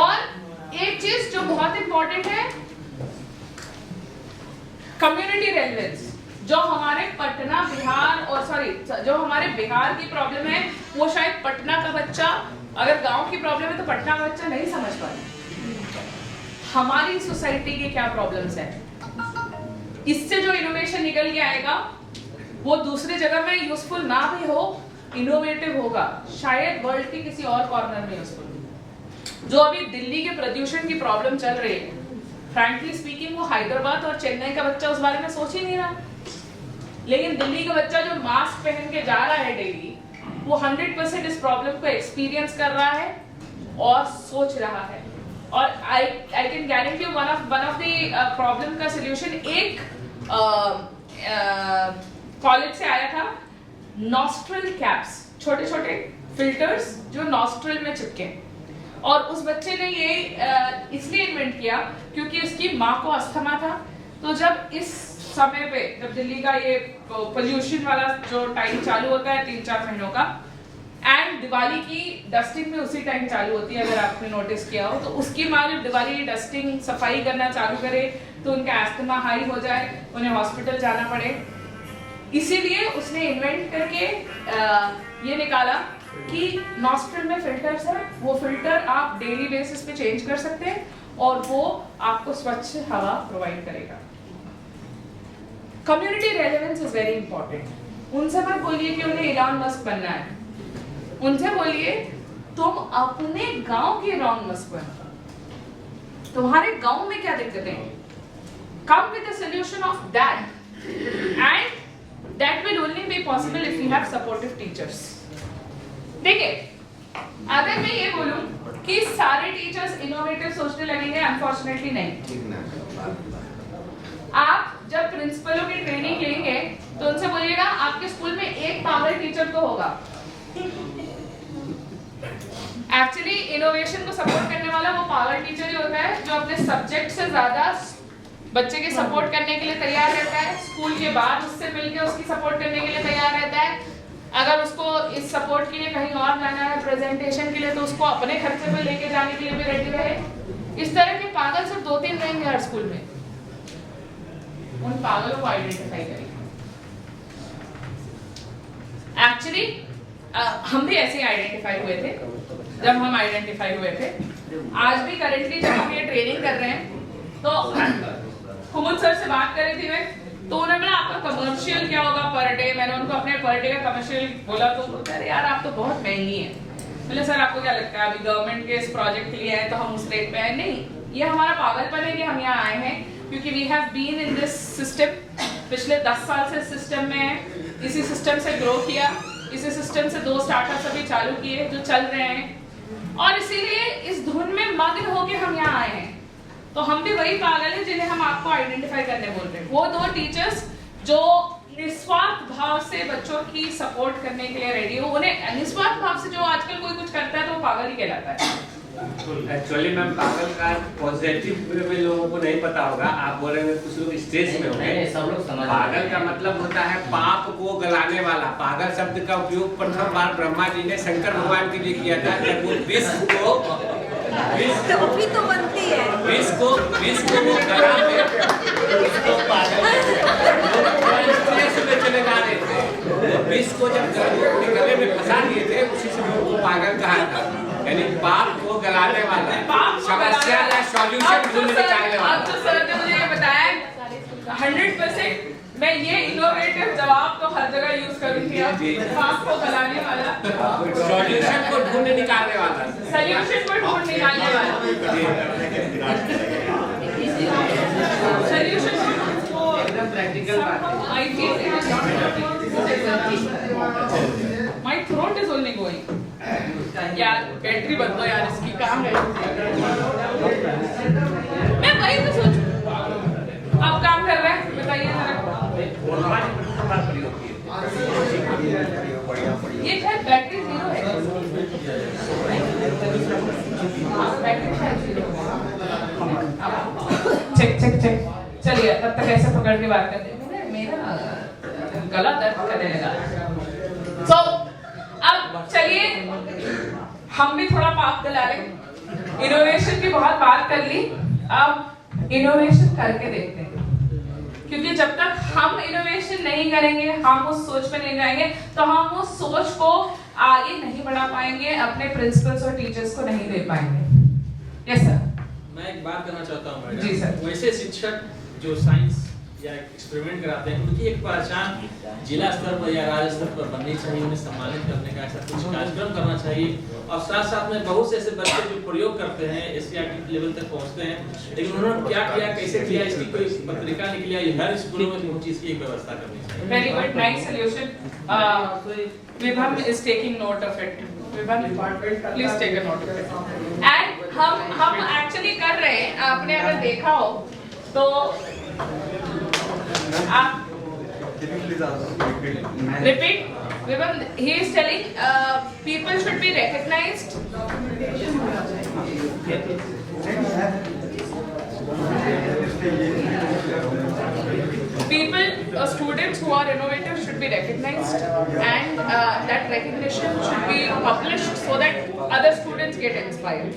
और एक चीज जो बहुत important है, community relevance. जो हमारे पटना बिहार और जो हमारे बिहार की प्रॉब्लम है वो शायद पटना का बच्चा, अगर गांव की प्रॉब्लम है तो पटना का बच्चा नहीं समझ पाता हमारी सोसाइटी के क्या प्रॉब्लम्स हैं। इससे जो इनोवेशन निकल के आएगा वो दूसरे जगह में यूजफुल ना भी हो, इनोवेटिव होगा, शायद वर्ल्ड के किसी और कॉर्नर में यूजफुल। जो अभी दिल्ली के प्रदूषण की प्रॉब्लम चल रही है, फ्रैंकली स्पीकिंग वो हैदराबाद और चेन्नई का बच्चा उस बारे में सोच ही नहीं रहा, लेकिन दिल्ली का बच्चा जो मास्क पहन के जा रहा है डेली, वो 100% इस प्रॉब्लम को एक्सपीरियंस कर रहा है और सोच रहा है। और I can guarantee you one of the problem का सोल्यूशन एक कॉलेज से आया था, नॉस्ट्रल कैप्स, छोटे छोटे फिल्टर्स जो नॉस्ट्रल में चिपके, और उस बच्चे ने ये इसलिए इन्वेंट किया क्योंकि उसकी माँ को अस्थमा था। तो जब इस समय पे, जब दिल्ली का ये पोल्यूशन वाला जो टाइम चालू होता है 3-4 महीनों का, एंड दिवाली की डस्टिंग में उसी टाइम चालू होती है, अगर आपने नोटिस किया हो, तो उसकी माँ जब दिवाली डस्टिंग सफाई करना चालू करे तो उनका एस्थमा हाई हो जाए, उन्हें हॉस्पिटल जाना पड़े। इसीलिए उसने इन्वेंट करके ये निकाला कि नॉस्ट्रल में फिल्टर्स है, वो फिल्टर आप डेली बेसिस पे चेंज कर सकते हैं और वो आपको स्वच्छ हवा प्रोवाइड करेगा। Community relevance is very important. उनसे मत बोलिए कि उन्हें इलॉन मस्क बनना है, उनसे बोलिए तुम अपने गांव के इलॉन मस्क बनो, तुम्हारे गांव में क्या दिक्कतें हैं, come with the solution of that and that will only be possible if you have supportive teachers. देखिए, अगर मैं ये बोलूं कि सारे टीचर्स इनोवेटिव सोचने लगेंगे, अनफॉर्चुनेटली नहीं। आप जब प्रिंसिपलों की ट्रेनिंग लेंगे तो उनसे बोलिएगा आपके स्कूल में एक पागल टीचर तो होगा। एक्चुअली इनोवेशन को सपोर्ट करने वाला वो पागल टीचर ही होता है जो अपने सब्जेक्ट से ज्यादा बच्चे के सपोर्ट करने के लिए तैयार रहता है, स्कूल के बाद उससे मिलकर उसकी सपोर्ट करने के लिए तैयार रहता है। अगर उसको इस सपोर्ट के लिए कहीं और जाना है प्रेजेंटेशन के लिए तो उसको अपने खर्चे पे लेके जाने के लिए भी रेडी रहे। इस तरह के पागल सिर्फ 2-3 रहेंगे हर स्कूल में। उन पागलों को आइडेंटिफाई करें। एक्चुअली हम भी ऐसे ही आइडेंटिफाई हुए थे जब हम आइडेंटिफाई हुए थे। आज भी करेंटली जब हम ये ट्रेनिंग कर रहे हैं तो कुमुद सर से बात कर रही थी मैं, तो उन्होंने बोला आपका कमर्शियल क्या होगा पर डे। मैंने उनको अपने पर डे का कमर्शियल बोला तो अरे यार आप तो बहुत महंगी है। बोले सर आपको क्या लगता है अभी गवर्नमेंट के इस प्रोजेक्ट के लिए आए तो हम उस रेट पे आए? नहीं, ये हमारा पागलपन है कि हम यहाँ आए हैं क्योंकि we have been in this system. पिछले 10 साल से सिस्टम में है, इसी सिस्टम से ग्रो किया, इसी सिस्टम से 2 स्टार्टअप्स अभी चालू किए जो चल रहे हैं और इसीलिए इस धुन में मग्न होके हम यहाँ आए हैं। तो हम भी वही पागल हैं जिन्हें हम आपको आइडेंटिफाई करने बोल रहे हैं। वो 2 टीचर्स जो निस्वार्थ भाव से बच्चों की सपोर्ट करने के लिए रेडी हो। उन्हें निस्वार्थ भाव से जो आजकल कोई कुछ करता है तो वो पागल ही कहलाता है। एक्चुअली मैम पागल का पॉजिटिव वे में लोगों को नहीं पता होगा। आप बोल रहे हैं कुछ लोग स्ट्रेस में होंगे। सब लोग समझ पागल का मतलब होता है पाप को गलाने वाला। पागल शब्द का उपयोग प्रथम बार ब्रह्मा जी ने शंकर भगवान के लिए किया था जब वो विष को बनती है विष को वो गला में उसको स्ट्रेस में चले जा रहे थे। विष को जब गले में फंसा दिए थे उसी से वो पागल कहा था। यानी पाप को गलाने वाला, समस्या का सॉल्यूशन ढूंढ निकालने वाला। अब जो सर ने मुझे ये बताया 100% मैं ये इनोवेटिव जवाब तो हर जगह यूज करूंगी। अब पाप को गलाने वाला, सॉल्यूशन को ढूंढ निकालने वाला, सॉल्यूशन को ढूंढ निकालने वाला, सॉल्यूशन को एकदम प्रैक्टिकल बात है। I feel my throat is only going. यार बैटरी बंद दो यार इसकी, काम है। मैं वही तो सोचूं आप काम कर रहे हैं, बताइए जरा। ये शायद बैटरी 0 है। बैटरी शायद 0 है। चेक चलिए तब तक ऐसे पकड़ के बात करते हैं। मेरा गला दर्द करने लगा। So अब चलिए हम भी थोड़ा पाप गला रहे। इनोवेशन की बहुत बात कर ली, अब इनोवेशन करके देखते हैं। क्योंकि जब तक हम इनोवेशन नहीं करेंगे, हम उस सोच पे नहीं जाएंगे तो हम उस सोच को आगे नहीं बढ़ा पाएंगे, अपने प्रिंसिपल्स और टीचर्स को नहीं दे पाएंगे। Yes sir. मैं एक बात करना चाहता हूँ मैडम। जी सर। वैसे शिक्षक जो साइंस या एक्सपेरिमेंट कराते हैं उनकी एक पहचान जिला स्तर पर या राज्य स्तर पर बननी चाहिए। उन्हें सम्मानित करने का ऐसा कुछ कार्यक्रम करना चाहिए और साथ साथ में बहुत से ऐसे बच्चे जो प्रयोग करते हैं एससीईआरटी लेवल तक पहुंचते हैं, लेकिन उन्होंने क्या किया, कैसे किया, इसकी कोई पत्रिका निकली है। हर स्कूलों में वो चीज की एक व्यवस्था करनी चाहिए। Very good, nice solution. Vibha is taking note of it. Vibha please take a note of it. And हम एक्चुअली कर रहे हैं, आपने अगर देखा हो तो आप repeat. Vibhan, he is telling people should be recognized. People, students who are innovative should be recognized, and that recognition should be published so that other students get inspired.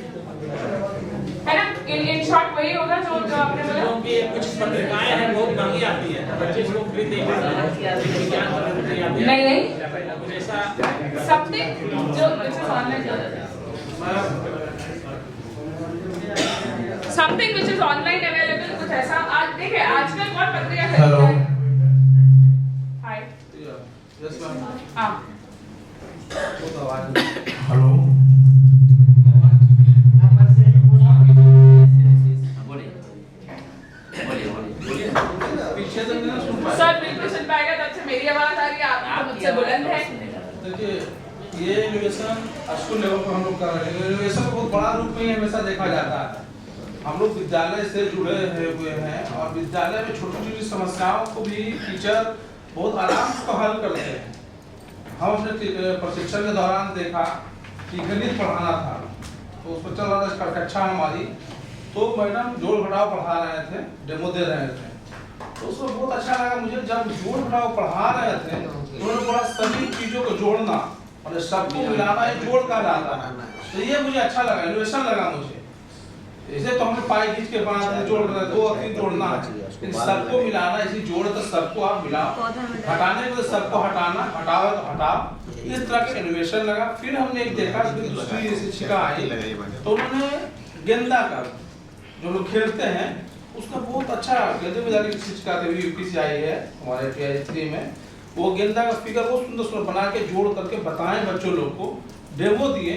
है ना? In short वही होगा जो आपने बोला। क्योंकि कुछ पत्रिकाएं हैं बहुत महंगी आती हैं, बच्चे इसको खरीद नहीं पाते। नहीं कुछ ऐसा something जो which is online, something which is online available, कुछ ऐसा। आज देखिए आजकल बहुत पत्रिका खरीदते हैं। Hi yes ma'am. हाँ हेलो बोलिए पीछे तो नहीं सुन पा सर आपसे बुलंद है। देखिए, ये इनोवेशन स्कूल लेवल पर हम लोग कर रहे हैं। इनोवेशन को बहुत बड़ा रूप में हमेशा देखा जाता है। हम लोग विद्यालय से जुड़े हुए हैं और विद्यालय में छोटी छोटी समस्याओं को भी टीचर बहुत आराम से हल करते हैं। हम अपने प्रशिक्षण के दौरान देखा कि गणित पढ़ाना था, तो उस पर चल रहा था कक्षा हमारी, तो मैडम जोड़ घटाव पढ़ा रहे थे, डेमो दे रहे थे, तो उसमें बहुत अच्छा लगा मुझे। जब जोड़ घटाव पढ़ा रहे थे तो उन्होंने बोला सभी चीजों को जोड़ना और सबको मिलाना है, जोड़ का लाना, तो ये मुझे अच्छा लगा, इनोवेशन लगा मुझे। इसे तो हमने पाई खींच के बना देते, जोड़ रहे 2 और 3 जोड़ना है, सबको मिलाना, इसी जोड़ तो सबको आप मिलाओ, हटाने को तो सबको हटाना, हटाओ तो हटाओ, इस तरह के इनोवेशन लगा। फिर हमने एक देखा कि दूसरी शिक्षिका आई, तो उन्होंने गेंदा का जो लोग खेलते हैं उसका बहुत अच्छा, गेंदे विद्यालय की शिक्षिका थे, यूपी से आई है हमारे PH3 में, वो गेंदा का फिगर बहुत सुंदर सुंदर बना के जोड़ करके बताएं बच्चों लोग को, डेमो दिए।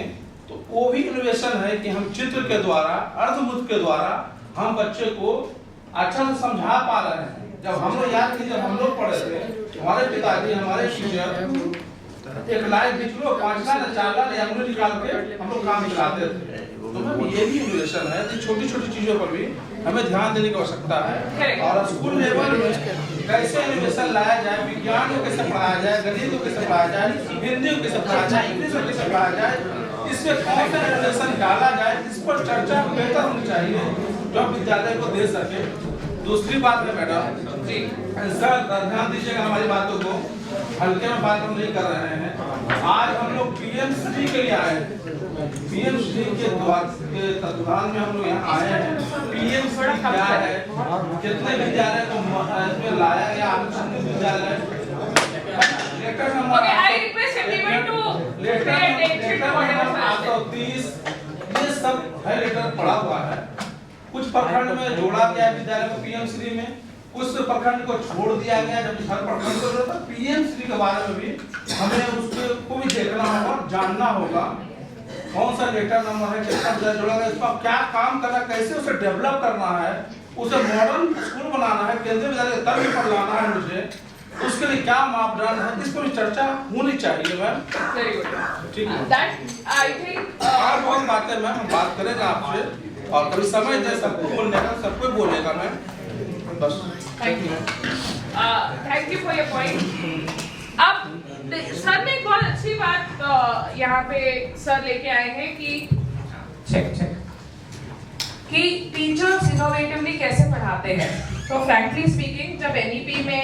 तो वो भी इनोवेशन है कि हम चित्र के द्वारा, अर्धवृत्त के द्वारा हम बच्चे को अच्छा से समझा पा रहे हैं। जब हम लोग याद नहीं, जब हम लोग पढ़े थे, हमारे पिताजी, हमारे टीचर एक लाइन लिख लो, 5 लाइन 4 लाइन अंगुली निकाल के हम लोग काम चलाते थे। तो मैम ये भी इनोवेशन है कि छोटी छोटी चीजों पर भी हमें ध्यान देने की आवश्यकता है। और स्कूल लेवल में कैसे इनोवेशन लाया जाए, विज्ञान को कैसे पढ़ाया जाए, गणित को कैसे पढ़ाया जाए, हिंदी को कैसे पढ़ाया जाए, इंग्लिश को कैसे पढ़ाया जाए, इसमें कौन सा इनोवेशन डाला जाए, इस पर चर्चा बेहतर होनी चाहिए जो हम विद्यालय को दे सके। दूसरी बात है मैडम जी, सर ध्यान दीजिएगा हमारी बातों को, हल्के में बात हम नहीं कर रहे हैं। आज हम लोग PM3 के लिए आए हैं, PM3 के तत्वाधान में हम लोग यहाँ आए हैं। PM3 क्या है, कितने विद्यालय को इसमें लाया गया, अनुशंसित विद्यालय, लेटर नंबर 830, ये सब है, लेटर पड़ा हुआ है। कुछ प्रखंड में जोड़ा गया विद्यालय को PM3 में, कुछ प्रखंड को छोड़ दिया गया। जब हर प्रखंड को जोड़ा, PM3 के बारे में भी हमें उसको भी देखना होगा, जानना होगा कौन सा लेटर नंबर है, कितना विद्यालय जोड़ा गया, इसका क्या काम करना, कैसे उसे डेवलप करना है, उसे मॉडर्न स्कूल बनाना है, केंद्रीय विद्यालय तर्क पर लाना है मुझे, उसके लिए क्या मापदंड है, इस पर चर्चा होनी चाहिए मैम। वेरी गुड, ठीक है। दैट आई थिंक और बहुत बातें मैम हम बात करेंगे आपसे, और कभी समय दे सबको बोलने का, सबको बोलेगा मैम, बस। Thank you for your point. अब सर ने एक बहुत अच्छी बात यहाँ पे सर लेके आए हैं कि टीचर्स इनोवेटिवली कैसे पढ़ाते हैं। तो फ्रैंकली स्पीकिंग, जब NEP में